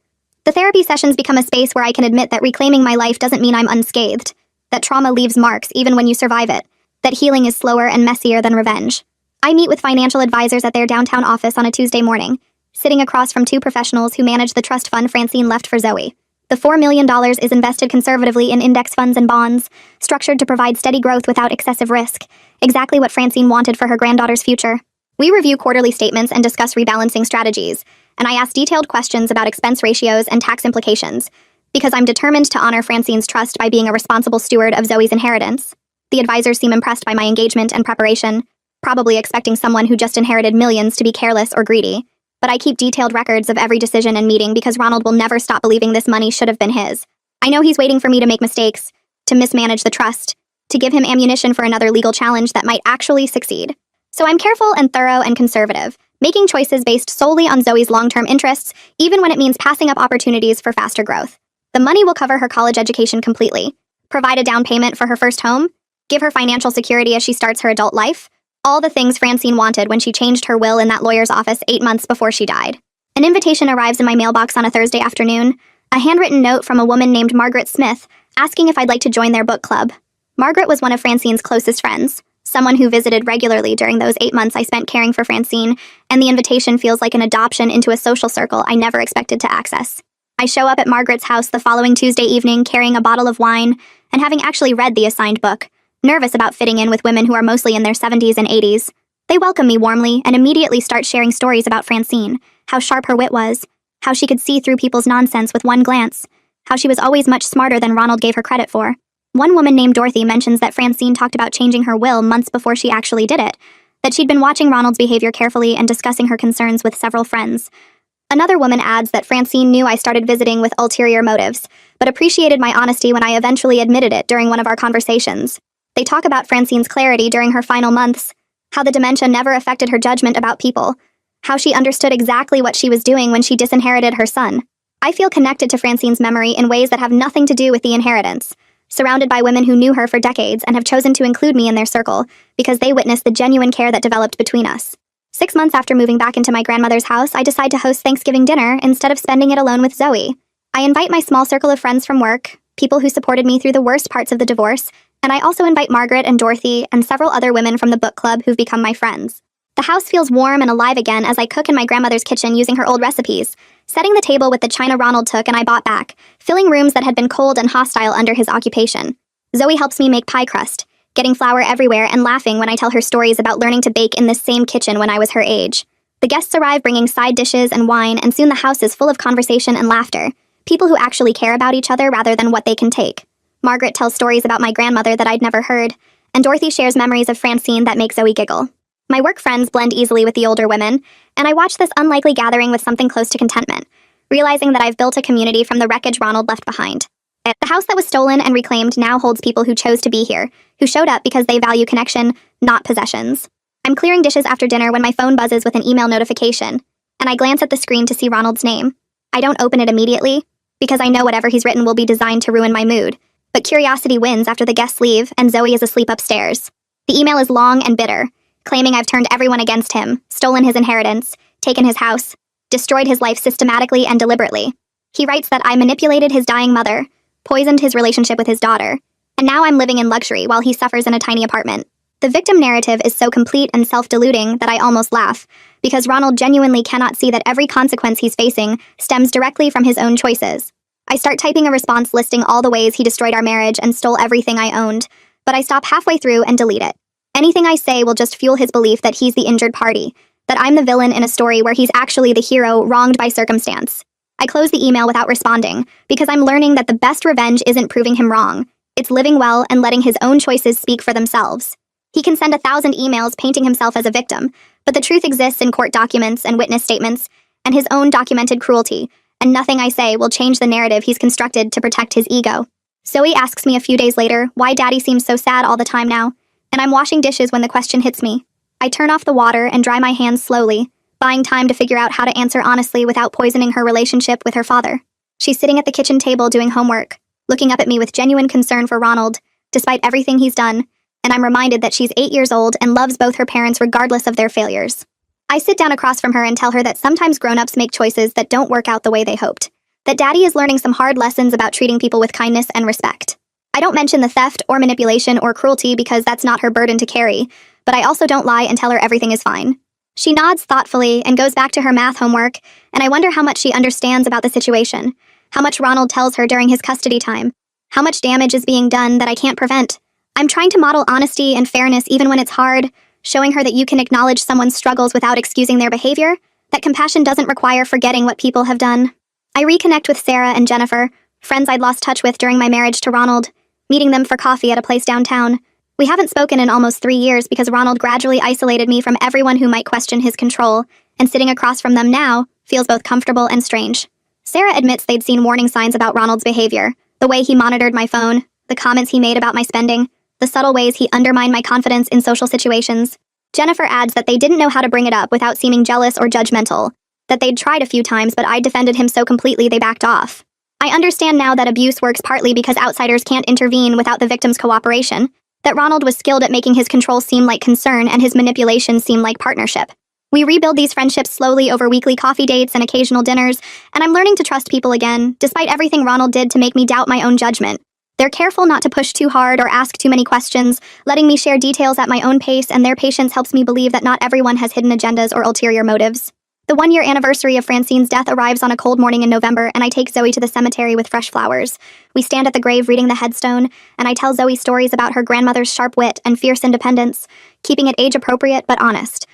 The therapy sessions become a space where I can admit that reclaiming my life doesn't mean I'm unscathed, that trauma leaves marks even when you survive it, that healing is slower and messier than revenge. I meet with financial advisors at their downtown office on a Tuesday morning, sitting across from 2 professionals who manage the trust fund Francine left for Zoe. The $4 million is invested conservatively in index funds and bonds, structured to provide steady growth without excessive risk, exactly what Francine wanted for her granddaughter's future. We review quarterly statements and discuss rebalancing strategies, and I ask detailed questions about expense ratios and tax implications, because I'm determined to honor Francine's trust by being a responsible steward of Zoe's inheritance. The advisors seem impressed by my engagement and preparation, probably expecting someone who just inherited millions to be careless or greedy. But I keep detailed records of every decision and meeting because Ronald will never stop believing this money should have been his. I know he's waiting for me to make mistakes, to mismanage the trust, to give him ammunition for another legal challenge that might actually succeed. So I'm careful and thorough and conservative, making choices based solely on Zoe's long-term interests, even when it means passing up opportunities for faster growth. The money will cover her college education completely, provide a down payment for her first home, give her financial security as she starts her adult life, all the things Francine wanted when she changed her will in that lawyer's office 8 months before she died. An invitation arrives in my mailbox on a Thursday afternoon, a handwritten note from a woman named Margaret Smith asking if I'd like to join their book club. Margaret was one of Francine's closest friends, someone who visited regularly during those 8 months I spent caring for Francine, and the invitation feels like an adoption into a social circle I never expected to access. I show up at Margaret's house the following Tuesday evening carrying a bottle of wine and having actually read the assigned book, nervous about fitting in with women who are mostly in their 70s and 80s. They welcome me warmly and immediately start sharing stories about Francine, how sharp her wit was, how she could see through people's nonsense with one glance, how she was always much smarter than Ronald gave her credit for. One woman named Dorothy mentions that Francine talked about changing her will months before she actually did it, that she'd been watching Ronald's behavior carefully and discussing her concerns with several friends. Another woman adds that Francine knew I started visiting with ulterior motives, but appreciated my honesty when I eventually admitted it during one of our conversations. They talk about Francine's clarity during her final months, how the dementia never affected her judgment about people, how she understood exactly what she was doing when she disinherited her son. I feel connected to Francine's memory in ways that have nothing to do with the inheritance, surrounded by women who knew her for decades and have chosen to include me in their circle because they witnessed the genuine care that developed between us. 6 months after moving back into my grandmother's house, I decide to host Thanksgiving dinner instead of spending it alone with Zoe. I invite my small circle of friends from work, people who supported me through the worst parts of the divorce, and I also invite Margaret and Dorothy and several other women from the book club who've become my friends. The house feels warm and alive again as I cook in my grandmother's kitchen using her old recipes, setting the table with the china Ronald took and I bought back, filling rooms that had been cold and hostile under his occupation. Zoe helps me make pie crust, getting flour everywhere and laughing when I tell her stories about learning to bake in this same kitchen when I was her age. The guests arrive bringing side dishes and wine, and soon the house is full of conversation and laughter, people who actually care about each other rather than what they can take. Margaret tells stories about my grandmother that I'd never heard, and Dorothy shares memories of Francine that make Zoe giggle. My work friends blend easily with the older women, and I watch this unlikely gathering with something close to contentment, realizing that I've built a community from the wreckage Ronald left behind. The house that was stolen and reclaimed now holds people who chose to be here, who showed up because they value connection, not possessions. I'm clearing dishes after dinner when my phone buzzes with an email notification, and I glance at the screen to see Ronald's name. I don't open it immediately, because I know whatever he's written will be designed to ruin my mood. But curiosity wins after the guests leave and Zoe is asleep upstairs. The email is long and bitter, claiming I've turned everyone against him, stolen his inheritance, taken his house, destroyed his life systematically and deliberately. He writes that I manipulated his dying mother, poisoned his relationship with his daughter, and now I'm living in luxury while he suffers in a tiny apartment. The victim narrative is so complete and self-deluding that I almost laugh, because Ronald genuinely cannot see that every consequence he's facing stems directly from his own choices. I start typing a response listing all the ways he destroyed our marriage and stole everything I owned, but I stop halfway through and delete it. Anything I say will just fuel his belief that he's the injured party, that I'm the villain in a story where he's actually the hero wronged by circumstance. I close the email without responding, because I'm learning that the best revenge isn't proving him wrong. It's living well and letting his own choices speak for themselves. He can send 1,000 emails painting himself as a victim, but the truth exists in court documents and witness statements, and his own documented cruelty, and nothing I say will change the narrative he's constructed to protect his ego. Zoe asks me a few days later why Daddy seems so sad all the time now, and I'm washing dishes when the question hits me. I turn off the water and dry my hands slowly, buying time to figure out how to answer honestly without poisoning her relationship with her father. She's sitting at the kitchen table doing homework, looking up at me with genuine concern for Ronald, despite everything he's done, and I'm reminded that she's 8 years old and loves both her parents regardless of their failures. I sit down across from her and tell her that sometimes grown-ups make choices that don't work out the way they hoped, that Daddy is learning some hard lessons about treating people with kindness and respect. I don't mention the theft or manipulation or cruelty because that's not her burden to carry, but I also don't lie and tell her everything is fine. She nods thoughtfully and goes back to her math homework, and I wonder how much she understands about the situation, how much Ronald tells her during his custody time, how much damage is being done that I can't prevent. I'm trying to model honesty and fairness even when it's hard, showing her that you can acknowledge someone's struggles without excusing their behavior, that compassion doesn't require forgetting what people have done. I reconnect with Sarah and Jennifer, friends I'd lost touch with during my marriage to Ronald, meeting them for coffee at a place downtown. We haven't spoken in almost 3 years because Ronald gradually isolated me from everyone who might question his control, and sitting across from them now feels both comfortable and strange. Sarah admits they'd seen warning signs about Ronald's behavior, the way he monitored my phone, the comments he made about my spending, the subtle ways he undermined my confidence in social situations. Jennifer adds that they didn't know how to bring it up without seeming jealous or judgmental, that they'd tried a few times but I defended him so completely they backed off. I understand now that abuse works partly because outsiders can't intervene without the victim's cooperation, that Ronald was skilled at making his control seem like concern and his manipulation seem like partnership. We rebuild these friendships slowly over weekly coffee dates and occasional dinners, and I'm learning to trust people again, despite everything Ronald did to make me doubt my own judgment. They're careful not to push too hard or ask too many questions, letting me share details at my own pace, and their patience helps me believe that not everyone has hidden agendas or ulterior motives. The 1-year anniversary of Francine's death arrives on a cold morning in November, and I take Zoe to the cemetery with fresh flowers. We stand at the grave reading the headstone, and I tell Zoe stories about her grandmother's sharp wit and fierce independence, keeping it age-appropriate but honest.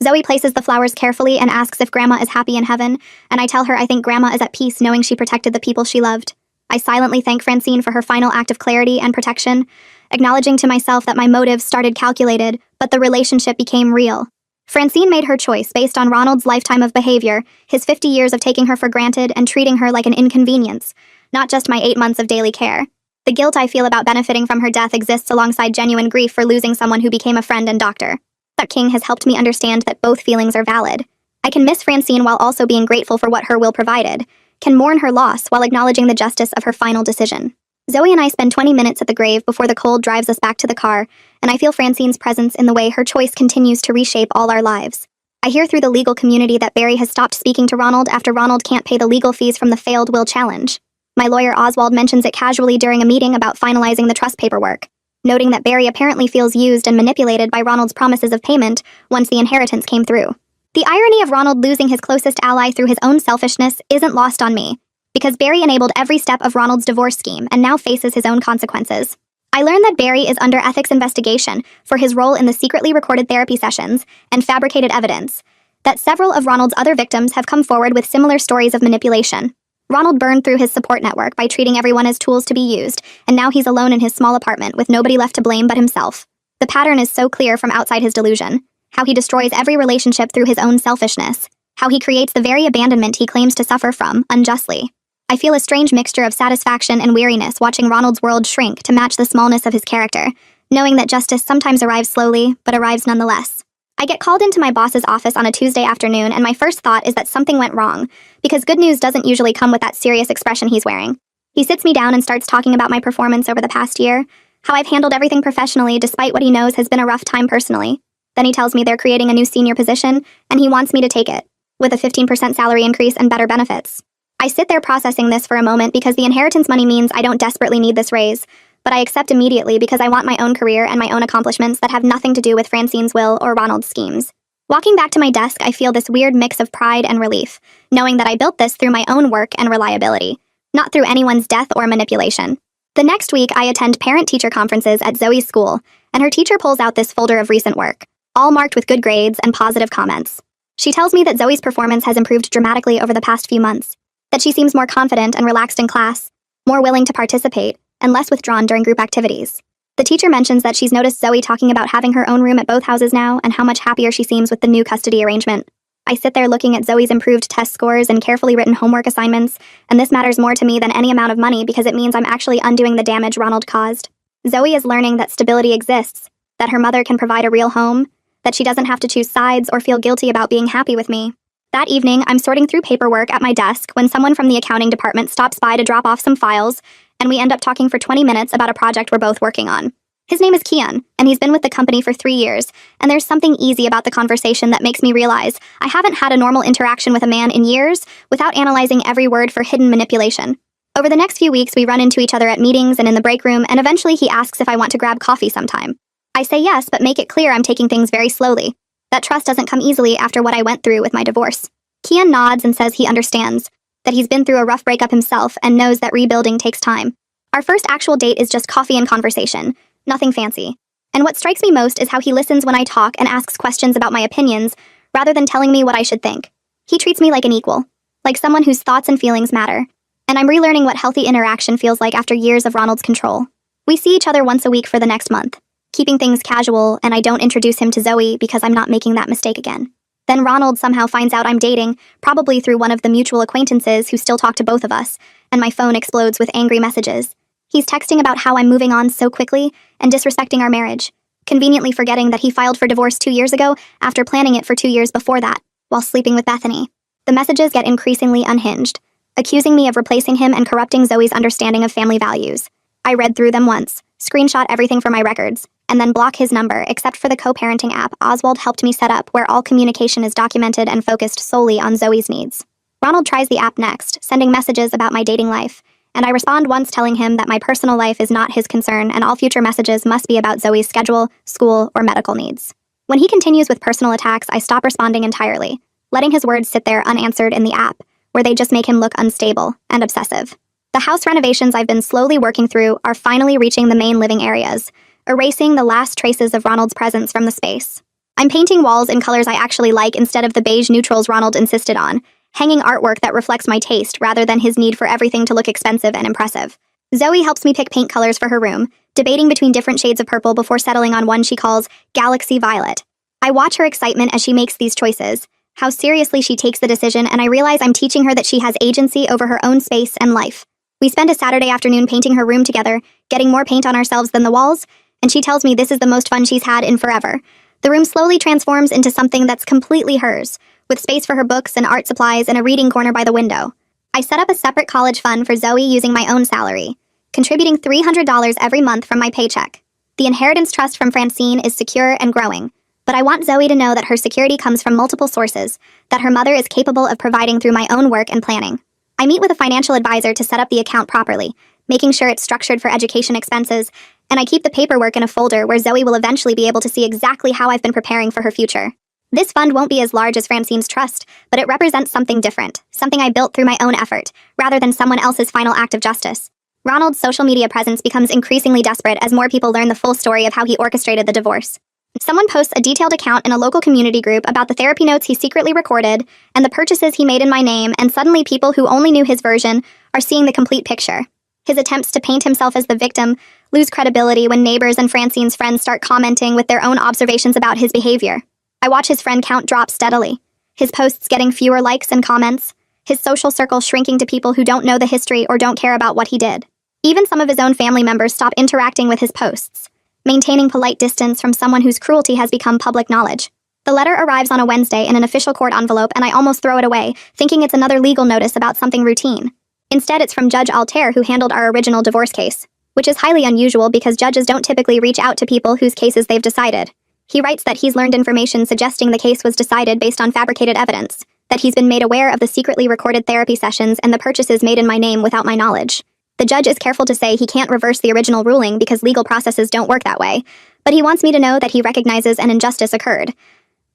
Zoe places the flowers carefully and asks if Grandma is happy in heaven, and I tell her I think Grandma is at peace knowing she protected the people she loved. I silently thank Francine for her final act of clarity and protection, acknowledging to myself that my motives started calculated, but the relationship became real. Francine made her choice based on Ronald's lifetime of behavior, his 50 years of taking her for granted and treating her like an inconvenience, not just my 8 months of daily care. The guilt I feel about benefiting from her death exists alongside genuine grief for losing someone who became a friend and doctor. Dr. King has helped me understand that both feelings are valid. I can miss Francine while also being grateful for what her will provided, can mourn her loss while acknowledging the justice of her final decision. Zoe and I spend 20 minutes at the grave before the cold drives us back to the car, and I feel Francine's presence in the way her choice continues to reshape all our lives. I hear through the legal community that Barry has stopped speaking to Ronald after Ronald can't pay the legal fees from the failed will challenge. My lawyer Oswald mentions it casually during a meeting about finalizing the trust paperwork, noting that Barry apparently feels used and manipulated by Ronald's promises of payment once the inheritance came through. The irony of Ronald losing his closest ally through his own selfishness isn't lost on me, because Barry enabled every step of Ronald's divorce scheme and now faces his own consequences. I learned that Barry is under ethics investigation for his role in the secretly recorded therapy sessions and fabricated evidence, that several of Ronald's other victims have come forward with similar stories of manipulation. Ronald burned through his support network by treating everyone as tools to be used, and now he's alone in his small apartment with nobody left to blame but himself. The pattern is so clear from outside his delusion. How he destroys every relationship through his own selfishness, how he creates the very abandonment he claims to suffer from, unjustly. I feel a strange mixture of satisfaction and weariness watching Ronald's world shrink to match the smallness of his character, knowing that justice sometimes arrives slowly, but arrives nonetheless. I get called into my boss's office on a Tuesday afternoon, and my first thought is that something went wrong, because good news doesn't usually come with that serious expression he's wearing. He sits me down and starts talking about my performance over the past year, how I've handled everything professionally despite what he knows has been a rough time personally, Then he tells me they're creating a new senior position, and he wants me to take it, with a 15% salary increase and better benefits. I sit there processing this for a moment because the inheritance money means I don't desperately need this raise, but I accept immediately because I want my own career and my own accomplishments that have nothing to do with Francine's will or Ronald's schemes. Walking back to my desk, I feel this weird mix of pride and relief, knowing that I built this through my own work and reliability, not through anyone's death or manipulation. The next week, I attend parent-teacher conferences at Zoe's school, and her teacher pulls out this folder of recent work, all marked with good grades and positive comments. She tells me that Zoe's performance has improved dramatically over the past few months, that she seems more confident and relaxed in class, more willing to participate, and less withdrawn during group activities. The teacher mentions that she's noticed Zoe talking about having her own room at both houses now and how much happier she seems with the new custody arrangement. I sit there looking at Zoe's improved test scores and carefully written homework assignments, and this matters more to me than any amount of money because it means I'm actually undoing the damage Ronald caused. Zoe is learning that stability exists, that her mother can provide a real home, that she doesn't have to choose sides or feel guilty about being happy with me. That evening, I'm sorting through paperwork at my desk when someone from the accounting department stops by to drop off some files, and we end up talking for 20 minutes about a project we're both working on. His name is Kian, and he's been with the company for 3 years, and there's something easy about the conversation that makes me realize I haven't had a normal interaction with a man in years without analyzing every word for hidden manipulation. Over the next few weeks, we run into each other at meetings and in the break room, and eventually he asks if I want to grab coffee sometime. I say yes, but make it clear I'm taking things very slowly. That trust doesn't come easily after what I went through with my divorce. Kian nods and says he understands, that he's been through a rough breakup himself and knows that rebuilding takes time. Our first actual date is just coffee and conversation, nothing fancy. And what strikes me most is how he listens when I talk and asks questions about my opinions, rather than telling me what I should think. He treats me like an equal, like someone whose thoughts and feelings matter. And I'm relearning what healthy interaction feels like after years of Ronald's control. We see each other once a week for the next month, keeping things casual, and I don't introduce him to Zoe because I'm not making that mistake again. Then Ronald somehow finds out I'm dating, probably through one of the mutual acquaintances who still talk to both of us, and my phone explodes with angry messages. He's texting about how I'm moving on so quickly and disrespecting our marriage, conveniently forgetting that he filed for divorce 2 years ago after planning it for 2 years before that, while sleeping with Bethany. The messages get increasingly unhinged, accusing me of replacing him and corrupting Zoe's understanding of family values. I read through them once, screenshot everything for my records, and then block his number except for the co-parenting app Oswald helped me set up where all communication is documented and focused solely on Zoe's needs. Ronald tries the app next, sending messages about my dating life, and I respond once telling him that my personal life is not his concern and all future messages must be about Zoe's schedule, school, or medical needs. When he continues with personal attacks, I stop responding entirely, letting his words sit there unanswered in the app, where they just make him look unstable and obsessive. The house renovations I've been slowly working through are finally reaching the main living areas, erasing the last traces of Ronald's presence from the space. I'm painting walls in colors I actually like instead of the beige neutrals Ronald insisted on, hanging artwork that reflects my taste rather than his need for everything to look expensive and impressive. Zoe helps me pick paint colors for her room, debating between different shades of purple before settling on one she calls Galaxy Violet. I watch her excitement as she makes these choices, how seriously she takes the decision, and I realize I'm teaching her that she has agency over her own space and life. We spend a Saturday afternoon painting her room together, getting more paint on ourselves than the walls, and she tells me this is the most fun she's had in forever. The room slowly transforms into something that's completely hers, with space for her books and art supplies and a reading corner by the window. I set up a separate college fund for Zoe using my own salary, contributing $300 every month from my paycheck. The inheritance trust from Francine is secure and growing, but I want Zoe to know that her security comes from multiple sources, that her mother is capable of providing through my own work and planning. I meet with a financial advisor to set up the account properly, making sure it's structured for education expenses, and I keep the paperwork in a folder where Zoe will eventually be able to see exactly how I've been preparing for her future. This fund won't be as large as Francine's trust, but it represents something different, something I built through my own effort, rather than someone else's final act of justice. Ronald's social media presence becomes increasingly desperate as more people learn the full story of how he orchestrated the divorce. Someone posts a detailed account in a local community group about the therapy notes he secretly recorded and the purchases he made in my name, and suddenly people who only knew his version are seeing the complete picture. His attempts to paint himself as the victim lose credibility when neighbors and Francine's friends start commenting with their own observations about his behavior. I watch his friend count drop steadily, his posts getting fewer likes and comments, his social circle shrinking to people who don't know the history or don't care about what he did. Even some of his own family members stop interacting with his posts, maintaining polite distance from someone whose cruelty has become public knowledge. The letter arrives on a Wednesday in an official court envelope, and I almost throw it away, thinking it's another legal notice about something routine. Instead, it's from Judge Altair, who handled our original divorce case, which is highly unusual because judges don't typically reach out to people whose cases they've decided. He writes that he's learned information suggesting the case was decided based on fabricated evidence, that he's been made aware of the secretly recorded therapy sessions and the purchases made in my name without my knowledge. The judge is careful to say he can't reverse the original ruling because legal processes don't work that way, but he wants me to know that he recognizes an injustice occurred.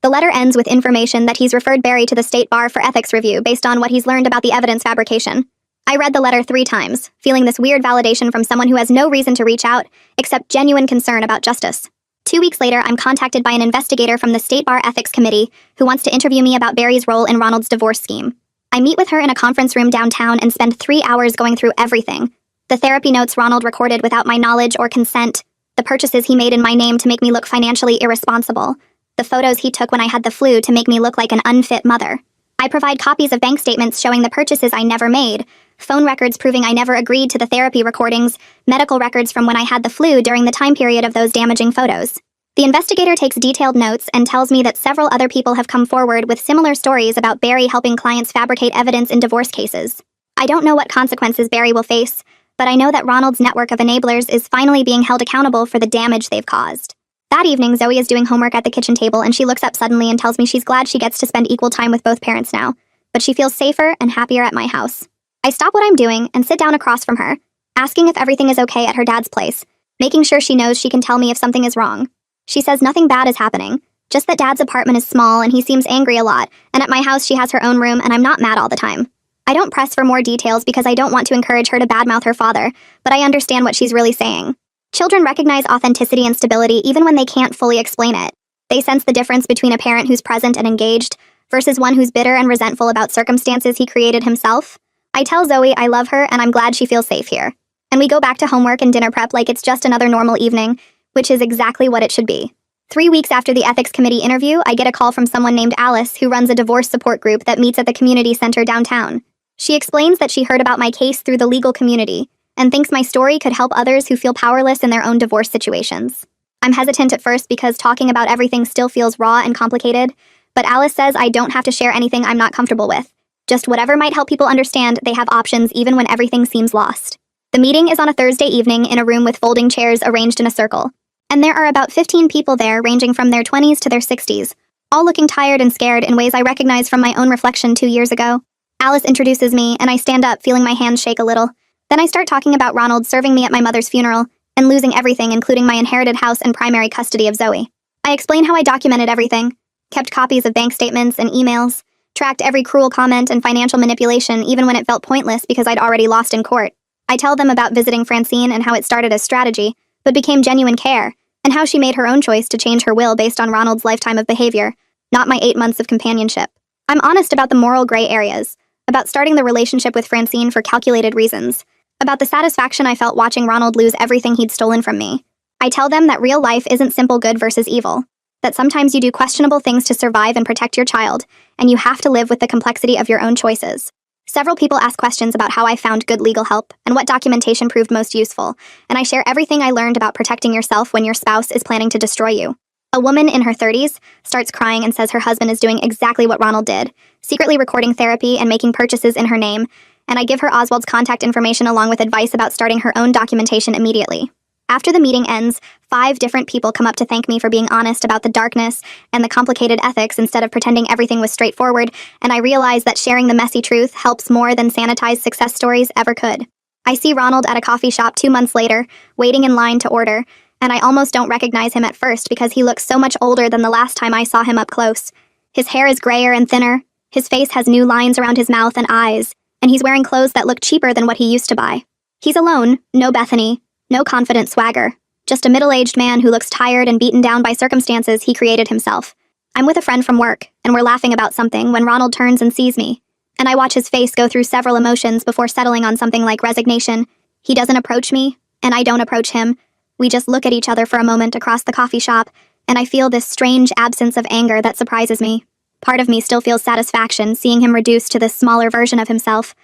The letter ends with information that he's referred Barry to the state bar for ethics review based on what he's learned about the evidence fabrication. I read the letter 3 times, feeling this weird validation from someone who has no reason to reach out, except genuine concern about justice. 2 weeks later, I'm contacted by an investigator from the State Bar Ethics Committee who wants to interview me about Barry's role in Ronald's divorce scheme. I meet with her in a conference room downtown and spend 3 hours going through everything. The therapy notes Ronald recorded without my knowledge or consent, the purchases he made in my name to make me look financially irresponsible, the photos he took when I had the flu to make me look like an unfit mother. I provide copies of bank statements showing the purchases I never made, phone records proving I never agreed to the therapy recordings, medical records from when I had the flu during the time period of those damaging photos. The investigator takes detailed notes and tells me that several other people have come forward with similar stories about Barry helping clients fabricate evidence in divorce cases. I don't know what consequences Barry will face, but I know that Ronald's network of enablers is finally being held accountable for the damage they've caused. That evening, Zoe is doing homework at the kitchen table and she looks up suddenly and tells me she's glad she gets to spend equal time with both parents now, but she feels safer and happier at my house. I stop what I'm doing and sit down across from her, asking if everything is okay at her dad's place, making sure she knows she can tell me if something is wrong. She says nothing bad is happening, just that dad's apartment is small and he seems angry a lot, and at my house she has her own room and I'm not mad all the time. I don't press for more details because I don't want to encourage her to badmouth her father, but I understand what she's really saying. Children recognize authenticity and stability even when they can't fully explain it. They sense the difference between a parent who's present and engaged versus one who's bitter and resentful about circumstances he created himself. I tell Zoe I love her and I'm glad she feels safe here. And we go back to homework and dinner prep like it's just another normal evening, which is exactly what it should be. 3 weeks after the ethics committee interview, I get a call from someone named Alice who runs a divorce support group that meets at the community center downtown. She explains that she heard about my case through the legal community and thinks my story could help others who feel powerless in their own divorce situations. I'm hesitant at first because talking about everything still feels raw and complicated, but Alice says I don't have to share anything I'm not comfortable with. Just whatever might help people understand they have options even when everything seems lost. The meeting is on a Thursday evening in a room with folding chairs arranged in a circle. And there are about 15 people there ranging from their 20s to their 60s, all looking tired and scared in ways I recognize from my own reflection 2 years ago. Alice introduces me, and I stand up, feeling my hands shake a little. Then I start talking about Ronald serving me at my mother's funeral, and losing everything, including my inherited house and primary custody of Zoe. I explain how I documented everything, kept copies of bank statements and emails, tracked every cruel comment and financial manipulation even when it felt pointless because I'd already lost in court. I tell them about visiting Francine and how it started as strategy, but became genuine care, and how she made her own choice to change her will based on Ronald's lifetime of behavior, not my 8 months of companionship. I'm honest about the moral gray areas, about starting the relationship with Francine for calculated reasons, about the satisfaction I felt watching Ronald lose everything he'd stolen from me. I tell them that real life isn't simple good versus evil, that sometimes you do questionable things to survive and protect your child, and you have to live with the complexity of your own choices. Several people ask questions about how I found good legal help and what documentation proved most useful, and I share everything I learned about protecting yourself when your spouse is planning to destroy you. A woman in her 30s starts crying and says her husband is doing exactly what Ronald did, secretly recording therapy and making purchases in her name, and I give her Oswald's contact information along with advice about starting her own documentation immediately. After the meeting ends, 5 different people come up to thank me for being honest about the darkness and the complicated ethics instead of pretending everything was straightforward, and I realize that sharing the messy truth helps more than sanitized success stories ever could. I see Ronald at a coffee shop 2 months later, waiting in line to order, and I almost don't recognize him at first because he looks so much older than the last time I saw him up close. His hair is grayer and thinner, his face has new lines around his mouth and eyes, and he's wearing clothes that look cheaper than what he used to buy. He's alone, no Bethany, no confident swagger, just a middle-aged man who looks tired and beaten down by circumstances he created himself. I'm with a friend from work, and we're laughing about something when Ronald turns and sees me, and I watch his face go through several emotions before settling on something like resignation. He doesn't approach me, and I don't approach him. We just look at each other for a moment across the coffee shop, and I feel this strange absence of anger that surprises me. Part of me still feels satisfaction seeing him reduced to this smaller version of himself,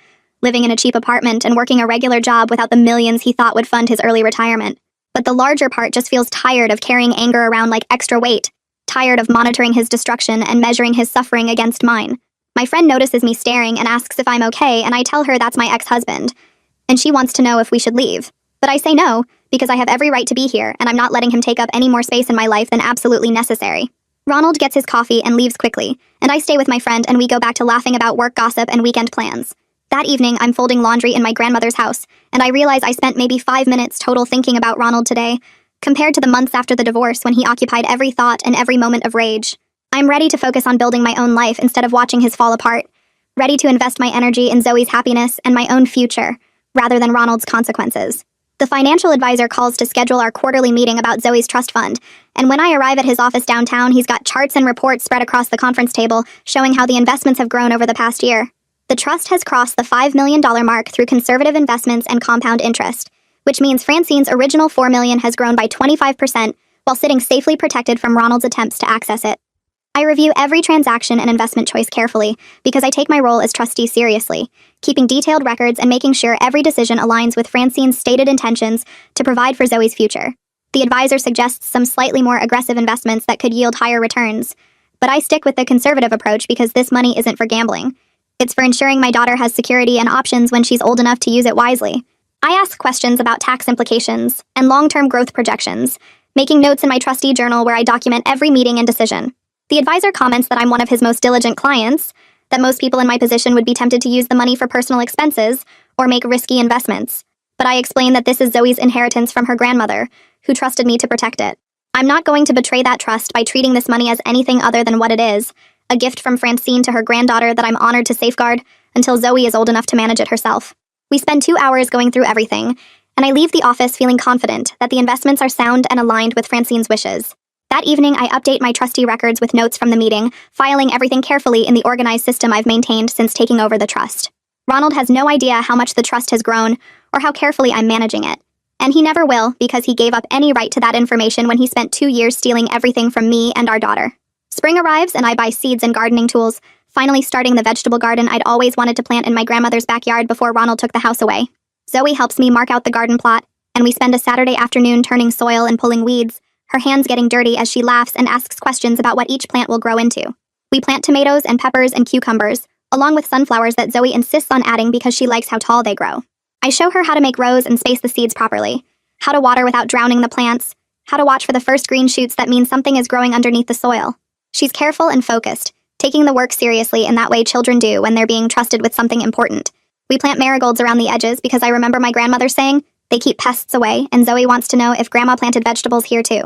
living in a cheap apartment and working a regular job without the millions he thought would fund his early retirement. But the larger part just feels tired of carrying anger around like extra weight, tired of monitoring his destruction and measuring his suffering against mine. My friend notices me staring and asks if I'm okay, and I tell her that's my ex-husband, and she wants to know if we should leave. But I say no, because I have every right to be here, and I'm not letting him take up any more space in my life than absolutely necessary. Ronald gets his coffee and leaves quickly, and I stay with my friend and we go back to laughing about work gossip and weekend plans. That evening, I'm folding laundry in my grandmother's house, and I realize I spent maybe 5 minutes total thinking about Ronald today, compared to the months after the divorce when he occupied every thought and every moment of rage. I'm ready to focus on building my own life instead of watching his fall apart, ready to invest my energy in Zoe's happiness and my own future, rather than Ronald's consequences. The financial advisor calls to schedule our quarterly meeting about Zoe's trust fund, and when I arrive at his office downtown, he's got charts and reports spread across the conference table showing how the investments have grown over the past year. The trust has crossed the $5 million mark through conservative investments and compound interest, which means Francine's original $4 million has grown by 25% while sitting safely protected from Ronald's attempts to access it. I review every transaction and investment choice carefully because I take my role as trustee seriously, keeping detailed records and making sure every decision aligns with Francine's stated intentions to provide for Zoe's future. The advisor suggests some slightly more aggressive investments that could yield higher returns, but I stick with the conservative approach because this money isn't for gambling. It's for ensuring my daughter has security and options when she's old enough to use it wisely. I ask questions about tax implications and long-term growth projections, making notes in my trustee journal where I document every meeting and decision. The advisor comments that I'm one of his most diligent clients, that most people in my position would be tempted to use the money for personal expenses or make risky investments. But I explain that this is Zoe's inheritance from her grandmother, who trusted me to protect it. I'm not going to betray that trust by treating this money as anything other than what it is, a gift from Francine to her granddaughter that I'm honored to safeguard until Zoe is old enough to manage it herself. We spend 2 hours going through everything, and I leave the office feeling confident that the investments are sound and aligned with Francine's wishes. That evening, I update my trustee records with notes from the meeting, filing everything carefully in the organized system I've maintained since taking over the trust. Ronald has no idea how much the trust has grown or how carefully I'm managing it. And he never will because he gave up any right to that information when he spent 2 years stealing everything from me and our daughter. Spring arrives and I buy seeds and gardening tools, finally starting the vegetable garden I'd always wanted to plant in my grandmother's backyard before Ronald took the house away. Zoe helps me mark out the garden plot, and we spend a Saturday afternoon turning soil and pulling weeds, her hands getting dirty as she laughs and asks questions about what each plant will grow into. We plant tomatoes and peppers and cucumbers, along with sunflowers that Zoe insists on adding because she likes how tall they grow. I show her how to make rows and space the seeds properly, how to water without drowning the plants, how to watch for the first green shoots that mean something is growing underneath the soil. She's careful and focused, taking the work seriously in that way children do when they're being trusted with something important. We plant marigolds around the edges because I remember my grandmother saying, they keep pests away, and Zoe wants to know if Grandma planted vegetables here too.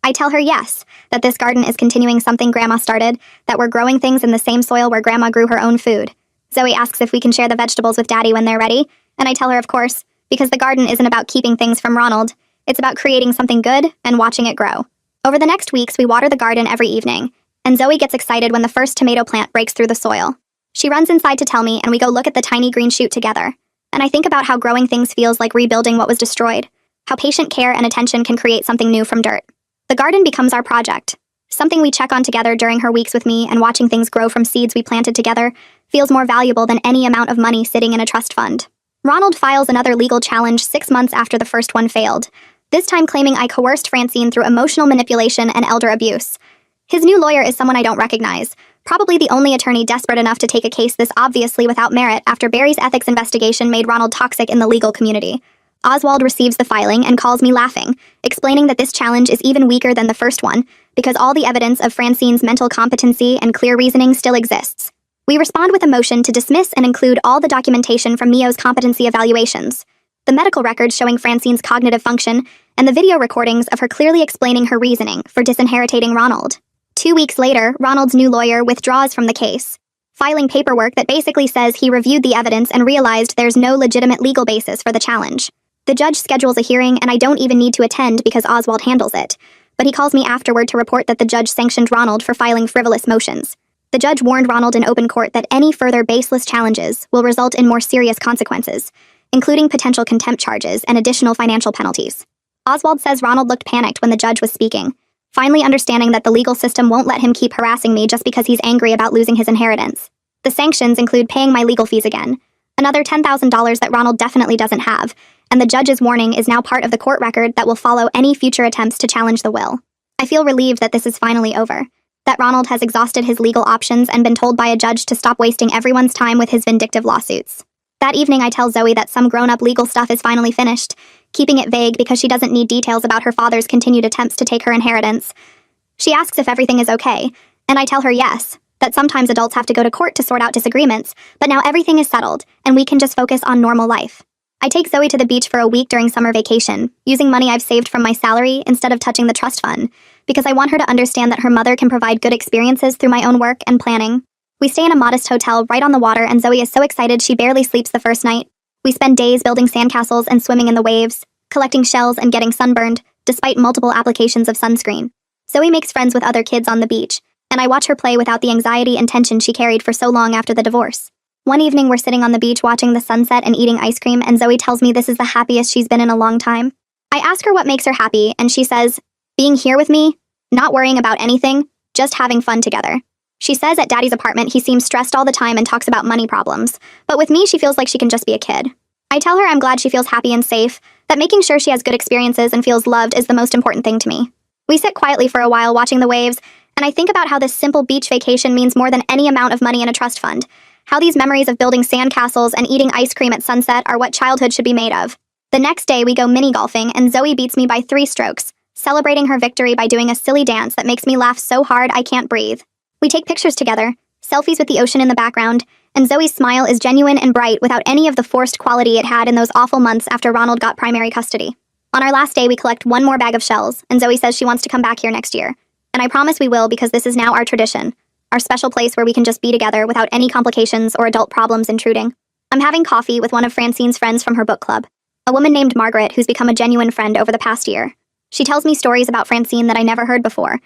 I tell her yes, that this garden is continuing something Grandma started, that we're growing things in the same soil where Grandma grew her own food. Zoe asks if we can share the vegetables with Daddy when they're ready, and I tell her of course, because the garden isn't about keeping things from Ronald, it's about creating something good and watching it grow. Over the next weeks, we water the garden every evening, and Zoe gets excited when the first tomato plant breaks through the soil. She runs inside to tell me, and we go look at the tiny green shoot together. And I think about how growing things feels like rebuilding what was destroyed, how patient care and attention can create something new from dirt. The garden becomes our project, something we check on together during her weeks with me, and watching things grow from seeds we planted together feels more valuable than any amount of money sitting in a trust fund. Ronald files another legal challenge 6 months after the first one failed, this time claiming I coerced Francine through emotional manipulation and elder abuse. His new lawyer is someone I don't recognize, probably the only attorney desperate enough to take a case this obviously without merit after Barry's ethics investigation made Ronald toxic in the legal community. Oswald receives the filing and calls me laughing, explaining that this challenge is even weaker than the first one because all the evidence of Francine's mental competency and clear reasoning still exists. We respond with a motion to dismiss and include all the documentation from Mio's competency evaluations, the medical records showing Francine's cognitive function, and the video recordings of her clearly explaining her reasoning for disinheriting Ronald. 2 weeks later, Ronald's new lawyer withdraws from the case, filing paperwork that basically says he reviewed the evidence and realized there's no legitimate legal basis for the challenge. The judge schedules a hearing, and I don't even need to attend because Oswald handles it, but he calls me afterward to report that the judge sanctioned Ronald for filing frivolous motions. The judge warned Ronald in open court that any further baseless challenges will result in more serious consequences, including potential contempt charges and additional financial penalties. Oswald says Ronald looked panicked when the judge was speaking, finally understanding that the legal system won't let him keep harassing me just because he's angry about losing his inheritance. The sanctions include paying my legal fees again, another $10,000 that Ronald definitely doesn't have, and the judge's warning is now part of the court record that will follow any future attempts to challenge the will. I feel relieved that this is finally over, that Ronald has exhausted his legal options and been told by a judge to stop wasting everyone's time with his vindictive lawsuits. That evening I tell Zoe that some grown-up legal stuff is finally finished, keeping it vague because she doesn't need details about her father's continued attempts to take her inheritance. She asks if everything is okay, and I tell her yes, that sometimes adults have to go to court to sort out disagreements, but now everything is settled, and we can just focus on normal life. I take Zoe to the beach for a week during summer vacation, using money I've saved from my salary instead of touching the trust fund, because I want her to understand that her mother can provide good experiences through my own work and planning. We stay in a modest hotel right on the water, and Zoe is so excited she barely sleeps the first night. We spend days building sandcastles and swimming in the waves, collecting shells and getting sunburned, despite multiple applications of sunscreen. Zoe makes friends with other kids on the beach, and I watch her play without the anxiety and tension she carried for so long after the divorce. One evening, we're sitting on the beach watching the sunset and eating ice cream, and Zoe tells me this is the happiest she's been in a long time. I ask her what makes her happy, and she says, being here with me, not worrying about anything, just having fun together. She says at Daddy's apartment he seems stressed all the time and talks about money problems, but with me she feels like she can just be a kid. I tell her I'm glad she feels happy and safe, that making sure she has good experiences and feels loved is the most important thing to me. We sit quietly for a while watching the waves, and I think about how this simple beach vacation means more than any amount of money in a trust fund. How these memories of building sandcastles and eating ice cream at sunset are what childhood should be made of. The next day, we go mini-golfing, and Zoe beats me by 3 strokes, celebrating her victory by doing a silly dance that makes me laugh so hard I can't breathe. We take pictures together, selfies with the ocean in the background, and Zoe's smile is genuine and bright without any of the forced quality it had in those awful months after Ronald got primary custody. On our last day, we collect 1 more bag of shells, and Zoe says she wants to come back here next year. And I promise we will, because this is now our tradition. Our special place where we can just be together without any complications or adult problems intruding. I'm having coffee with one of Francine's friends from her book club, a woman named Margaret who's become a genuine friend over the past year. She tells me stories about Francine that I never heard before,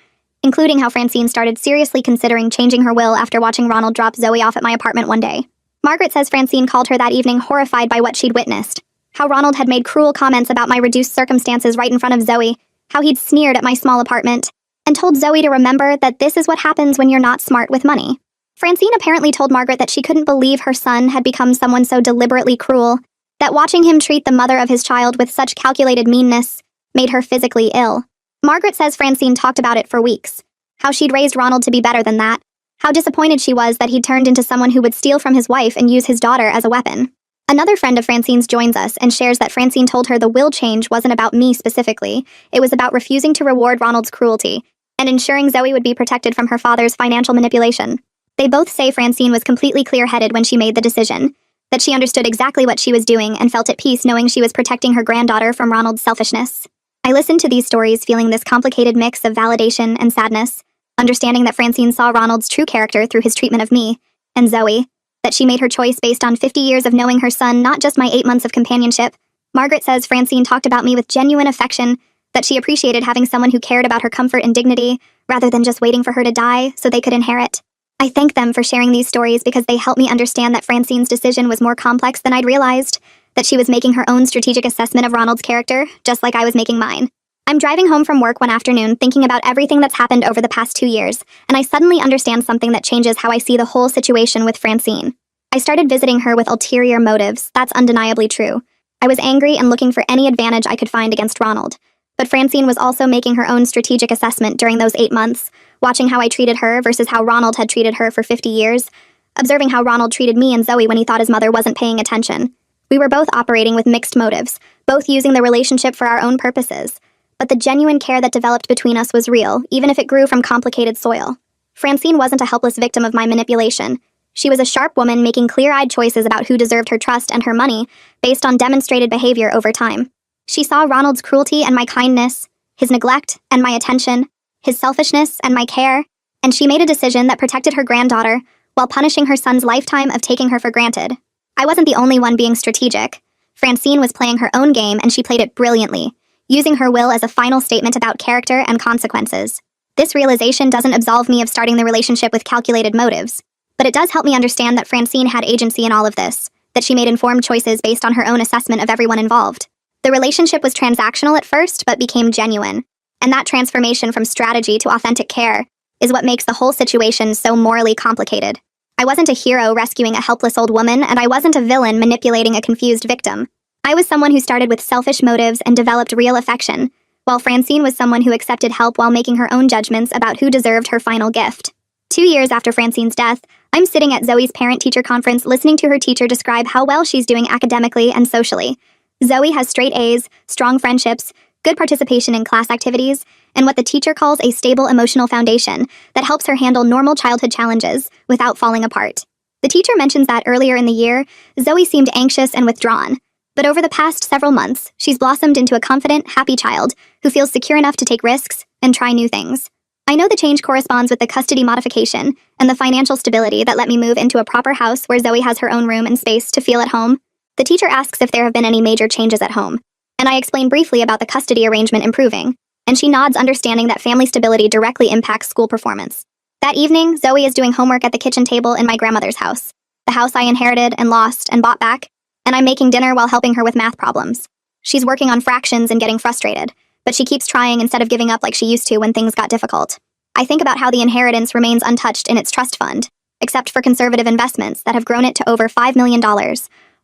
including how Francine started seriously considering changing her will after watching Ronald drop Zoe off at my apartment one day. Margaret says Francine called her that evening horrified by what she'd witnessed, how Ronald had made cruel comments about my reduced circumstances right in front of Zoe, how he'd sneered at my small apartment, and told Zoe to remember that this is what happens when you're not smart with money. Francine apparently told Margaret that she couldn't believe her son had become someone so deliberately cruel, that watching him treat the mother of his child with such calculated meanness made her physically ill. Margaret says Francine talked about it for weeks, how she'd raised Ronald to be better than that, how disappointed she was that he'd turned into someone who would steal from his wife and use his daughter as a weapon. Another friend of Francine's joins us and shares that Francine told her the will change wasn't about me specifically, it was about refusing to reward Ronald's cruelty, and ensuring Zoe would be protected from her father's financial manipulation. They both say Francine was completely clear-headed when she made the decision, that she understood exactly what she was doing and felt at peace knowing she was protecting her granddaughter from Ronald's selfishness. I listened to these stories feeling this complicated mix of validation and sadness, understanding that Francine saw Ronald's true character through his treatment of me, and Zoe, that she made her choice based on 50 years of knowing her son, not just my 8 months of companionship. Margaret says Francine talked about me with genuine affection, that she appreciated having someone who cared about her comfort and dignity, rather than just waiting for her to die so they could inherit. I thank them for sharing these stories because they help me understand that Francine's decision was more complex than I'd realized, that she was making her own strategic assessment of Ronald's character, just like I was making mine. I'm driving home from work one afternoon thinking about everything that's happened over the past 2 years, and I suddenly understand something that changes how I see the whole situation with Francine. I started visiting her with ulterior motives, that's undeniably true. I was angry and looking for any advantage I could find against Ronald. But Francine was also making her own strategic assessment during those 8 months, watching how I treated her versus how Ronald had treated her for 50 years, observing how Ronald treated me and Zoe when he thought his mother wasn't paying attention. We were both operating with mixed motives, both using the relationship for our own purposes. But the genuine care that developed between us was real, even if it grew from complicated soil. Francine wasn't a helpless victim of my manipulation. She was a sharp woman making clear-eyed choices about who deserved her trust and her money based on demonstrated behavior over time. She saw Ronald's cruelty and my kindness, his neglect and my attention, his selfishness and my care, and she made a decision that protected her granddaughter while punishing her son's lifetime of taking her for granted. I wasn't the only one being strategic. Francine was playing her own game and she played it brilliantly, using her will as a final statement about character and consequences. This realization doesn't absolve me of starting the relationship with calculated motives, but it does help me understand that Francine had agency in all of this, that she made informed choices based on her own assessment of everyone involved. The relationship was transactional at first, but became genuine. And that transformation from strategy to authentic care is what makes the whole situation so morally complicated. I wasn't a hero rescuing a helpless old woman, and I wasn't a villain manipulating a confused victim. I was someone who started with selfish motives and developed real affection, while Francine was someone who accepted help while making her own judgments about who deserved her final gift. 2 years after Francine's death, I'm sitting at Zoe's parent-teacher conference listening to her teacher describe how well she's doing academically and socially, Zoe has straight A's, strong friendships, good participation in class activities, and what the teacher calls a stable emotional foundation that helps her handle normal childhood challenges without falling apart. The teacher mentions that earlier in the year, Zoe seemed anxious and withdrawn, but over the past several months, she's blossomed into a confident, happy child who feels secure enough to take risks and try new things. I know the change corresponds with the custody modification and the financial stability that let me move into a proper house where Zoe has her own room and space to feel at home. The teacher asks if there have been any major changes at home, and I explain briefly about the custody arrangement improving, and she nods, understanding that family stability directly impacts school performance. That evening, Zoe is doing homework at the kitchen table in my grandmother's house, the house I inherited and lost and bought back, and I'm making dinner while helping her with math problems. She's working on fractions and getting frustrated, but she keeps trying instead of giving up like she used to when things got difficult. I think about how the inheritance remains untouched in its trust fund, except for conservative investments that have grown it to over $5 million,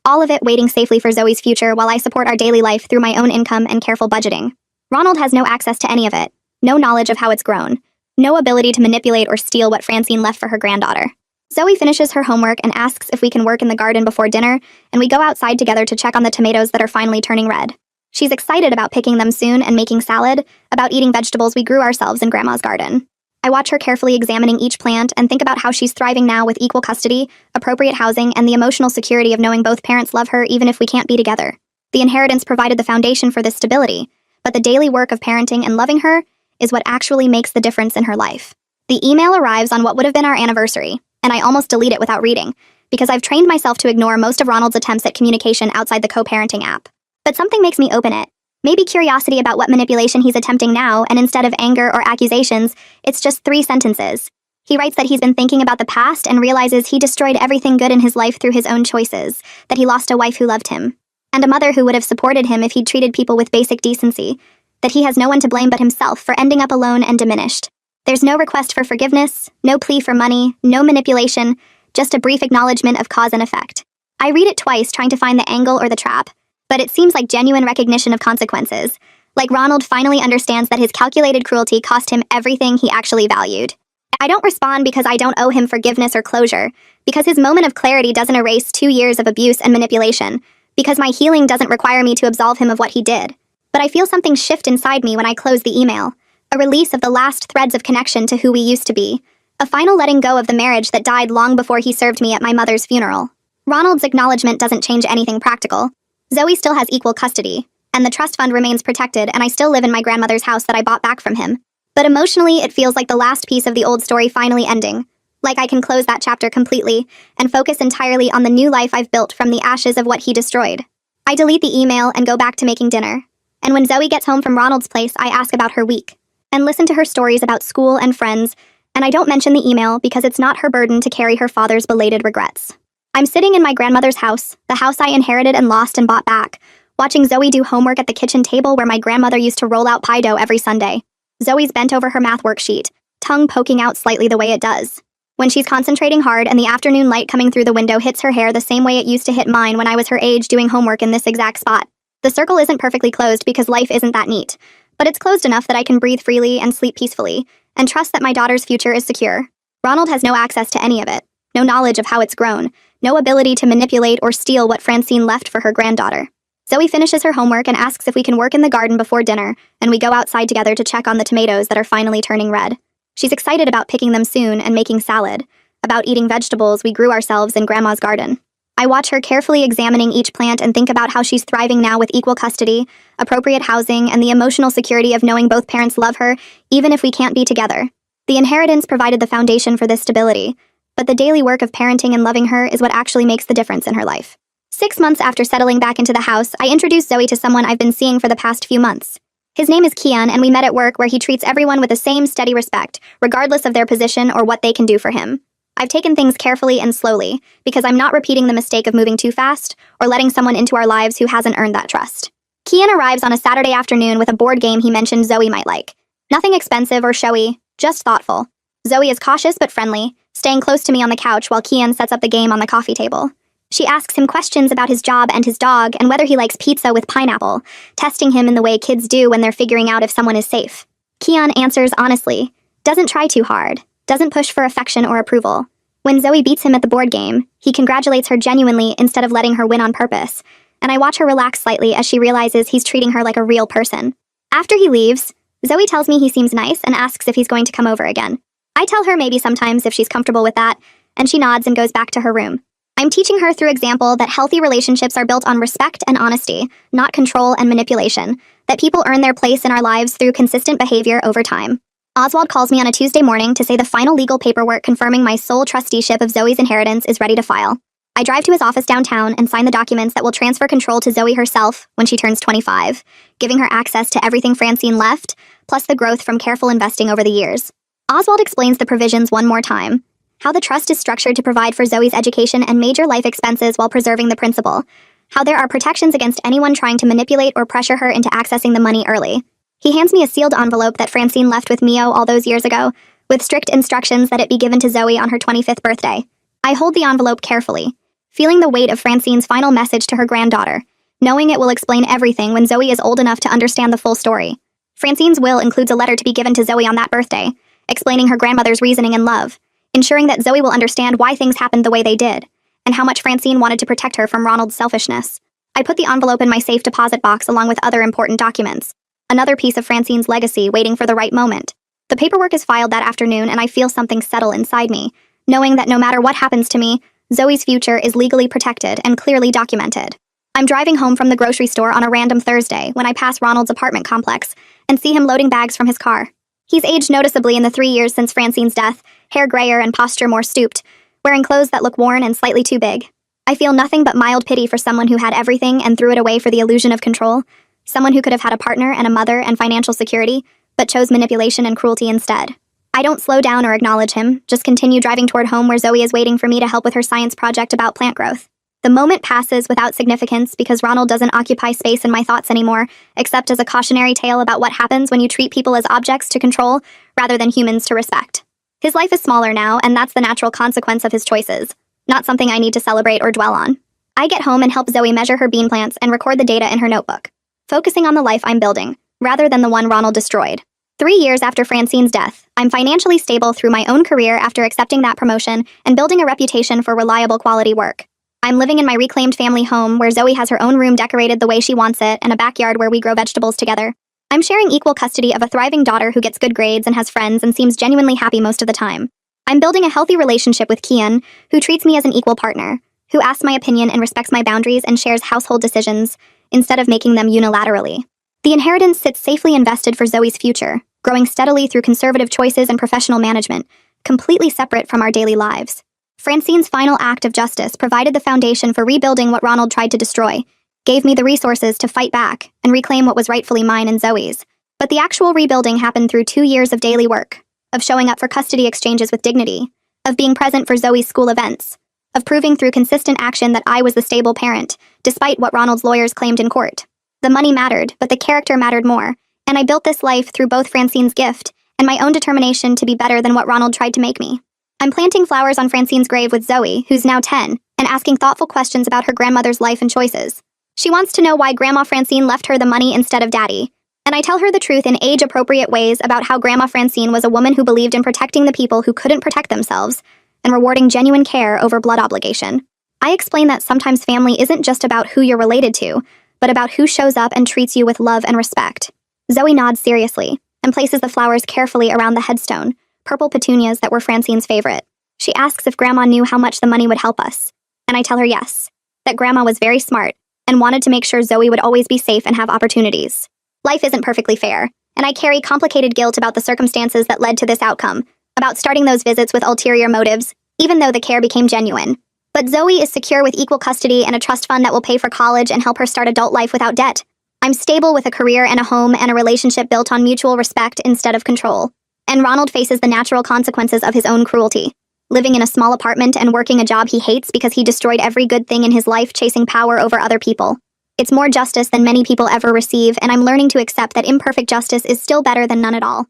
all of it waiting safely for Zoe's future while I support our daily life through my own income and careful budgeting. Ronald has no access to any of it, no knowledge of how it's grown, no ability to manipulate or steal what Francine left for her granddaughter. Zoe finishes her homework and asks if we can work in the garden before dinner, and we go outside together to check on the tomatoes that are finally turning red. She's excited about picking them soon and making salad, about eating vegetables we grew ourselves in Grandma's garden. I watch her carefully examining each plant and think about how she's thriving now with equal custody, appropriate housing, and the emotional security of knowing both parents love her even if we can't be together. The inheritance provided the foundation for this stability, but the daily work of parenting and loving her is what actually makes the difference in her life. The email arrives on what would have been our anniversary, and I almost delete it without reading, because I've trained myself to ignore most of Ronald's attempts at communication outside the co-parenting app. But something makes me open it. Maybe curiosity about what manipulation he's attempting now, and instead of anger or accusations, it's just 3 sentences. He writes that he's been thinking about the past and realizes he destroyed everything good in his life through his own choices, that he lost a wife who loved him, and a mother who would have supported him if he'd treated people with basic decency, that he has no one to blame but himself for ending up alone and diminished. There's no request for forgiveness, no plea for money, no manipulation, just a brief acknowledgement of cause and effect. I read it twice trying to find the angle or the trap, but it seems like genuine recognition of consequences, like Ronald finally understands that his calculated cruelty cost him everything he actually valued. I don't respond because I don't owe him forgiveness or closure, because his moment of clarity doesn't erase 2 years of abuse and manipulation, because my healing doesn't require me to absolve him of what he did. But I feel something shift inside me when I close the email, a release of the last threads of connection to who we used to be, a final letting go of the marriage that died long before he served me at my mother's funeral. Ronald's acknowledgement doesn't change anything practical. Zoe still has equal custody, and the trust fund remains protected, and I still live in my grandmother's house that I bought back from him. But emotionally, it feels like the last piece of the old story finally ending, like I can close that chapter completely and focus entirely on the new life I've built from the ashes of what he destroyed. I delete the email and go back to making dinner, and when Zoe gets home from Ronald's place, I ask about her week, and listen to her stories about school and friends, and I don't mention the email because it's not her burden to carry her father's belated regrets. I'm sitting in my grandmother's house, the house I inherited and lost and bought back, watching Zoe do homework at the kitchen table where my grandmother used to roll out pie dough every Sunday. Zoe's bent over her math worksheet, tongue poking out slightly the way it does. When she's concentrating hard and the afternoon light coming through the window hits her hair the same way it used to hit mine when I was her age doing homework in this exact spot. The circle isn't perfectly closed because life isn't that neat, but it's closed enough that I can breathe freely and sleep peacefully, and trust that my daughter's future is secure. Ronald has no access to any of it, no knowledge of how it's grown, no ability to manipulate or steal what Francine left for her granddaughter. Zoe finishes her homework and asks if we can work in the garden before dinner, and we go outside together to check on the tomatoes that are finally turning red. She's excited about picking them soon and making salad, about eating vegetables we grew ourselves in Grandma's garden. I watch her carefully examining each plant and think about how she's thriving now with equal custody, appropriate housing, and the emotional security of knowing both parents love her, even if we can't be together. The inheritance provided the foundation for this stability, but the daily work of parenting and loving her is what actually makes the difference in her life. 6 months after settling back into the house, I introduced Zoe to someone I've been seeing for the past few months. His name is Kian, and we met at work where he treats everyone with the same steady respect, regardless of their position or what they can do for him. I've taken things carefully and slowly, because I'm not repeating the mistake of moving too fast or letting someone into our lives who hasn't earned that trust. Kian arrives on a Saturday afternoon with a board game he mentioned Zoe might like. Nothing expensive or showy, just thoughtful. Zoe is cautious but friendly, staying close to me on the couch while Kian sets up the game on the coffee table. She asks him questions about his job and his dog and whether he likes pizza with pineapple, testing him in the way kids do when they're figuring out if someone is safe. Kian answers honestly, doesn't try too hard, doesn't push for affection or approval. When Zoe beats him at the board game, he congratulates her genuinely instead of letting her win on purpose, and I watch her relax slightly as she realizes he's treating her like a real person. After he leaves, Zoe tells me he seems nice and asks if he's going to come over again. I tell her maybe sometimes if she's comfortable with that, and she nods and goes back to her room. I'm teaching her through example that healthy relationships are built on respect and honesty, not control and manipulation, that people earn their place in our lives through consistent behavior over time. Oswald calls me on a Tuesday morning to say the final legal paperwork confirming my sole trusteeship of Zoe's inheritance is ready to file. I drive to his office downtown and sign the documents that will transfer control to Zoe herself when she turns 25, giving her access to everything Francine left, plus the growth from careful investing over the years. Oswald explains the provisions one more time, how the trust is structured to provide for Zoe's education and major life expenses while preserving the principal, how there are protections against anyone trying to manipulate or pressure her into accessing the money early. He hands me a sealed envelope that Francine left with Mio all those years ago, with strict instructions that it be given to Zoe on her 25th birthday. I hold the envelope carefully, feeling the weight of Francine's final message to her granddaughter, knowing it will explain everything when Zoe is old enough to understand the full story. Francine's will includes a letter to be given to Zoe on that birthday, explaining her grandmother's reasoning and love, ensuring that Zoe will understand why things happened the way they did, and how much Francine wanted to protect her from Ronald's selfishness. I put the envelope in my safe deposit box along with other important documents. Another piece of Francine's legacy waiting for the right moment. The paperwork is filed that afternoon and I feel something settle inside me, knowing that no matter what happens to me, Zoe's future is legally protected and clearly documented. I'm driving home from the grocery store on a random Thursday when I pass Ronald's apartment complex and see him loading bags from his car. He's aged noticeably in the 3 years since Francine's death, hair grayer and posture more stooped, wearing clothes that look worn and slightly too big. I feel nothing but mild pity for someone who had everything and threw it away for the illusion of control, someone who could have had a partner and a mother and financial security, but chose manipulation and cruelty instead. I don't slow down or acknowledge him, just continue driving toward home where Zoe is waiting for me to help with her science project about plant growth. The moment passes without significance because Ronald doesn't occupy space in my thoughts anymore, except as a cautionary tale about what happens when you treat people as objects to control rather than humans to respect. His life is smaller now, and that's the natural consequence of his choices, not something I need to celebrate or dwell on. I get home and help Zoe measure her bean plants and record the data in her notebook, focusing on the life I'm building, rather than the one Ronald destroyed. 3 years after Francine's death, I'm financially stable through my own career after accepting that promotion and building a reputation for reliable quality work. I'm living in my reclaimed family home where Zoe has her own room decorated the way she wants it and a backyard where we grow vegetables together. I'm sharing equal custody of a thriving daughter who gets good grades and has friends and seems genuinely happy most of the time. I'm building a healthy relationship with Kian, who treats me as an equal partner, who asks my opinion and respects my boundaries and shares household decisions, instead of making them unilaterally. The inheritance sits safely invested for Zoe's future, growing steadily through conservative choices and professional management, completely separate from our daily lives. Francine's final act of justice provided the foundation for rebuilding what Ronald tried to destroy, gave me the resources to fight back and reclaim what was rightfully mine and Zoe's. But the actual rebuilding happened through 2 years of daily work, of showing up for custody exchanges with dignity, of being present for Zoe's school events, of proving through consistent action that I was the stable parent, despite what Ronald's lawyers claimed in court. The money mattered, but the character mattered more, and I built this life through both Francine's gift and my own determination to be better than what Ronald tried to make me. I'm planting flowers on Francine's grave with Zoe, who's now 10, and asking thoughtful questions about her grandmother's life and choices. She wants to know why Grandma Francine left her the money instead of Daddy, and I tell her the truth in age-appropriate ways about how Grandma Francine was a woman who believed in protecting the people who couldn't protect themselves and rewarding genuine care over blood obligation. I explain that sometimes family isn't just about who you're related to, but about who shows up and treats you with love and respect. Zoe nods seriously and places the flowers carefully around the headstone, purple petunias that were Francine's favorite. She asks if Grandma knew how much the money would help us, and I tell her yes, that Grandma was very smart and wanted to make sure Zoe would always be safe and have opportunities. Life isn't perfectly fair, and I carry complicated guilt about the circumstances that led to this outcome, about starting those visits with ulterior motives, even though the care became genuine. But Zoe is secure with equal custody and a trust fund that will pay for college and help her start adult life without debt. I'm stable with a career and a home and a relationship built on mutual respect instead of control. And Ronald faces the natural consequences of his own cruelty, living in a small apartment and working a job he hates because he destroyed every good thing in his life chasing power over other people. It's more justice than many people ever receive, and I'm learning to accept that imperfect justice is still better than none at all.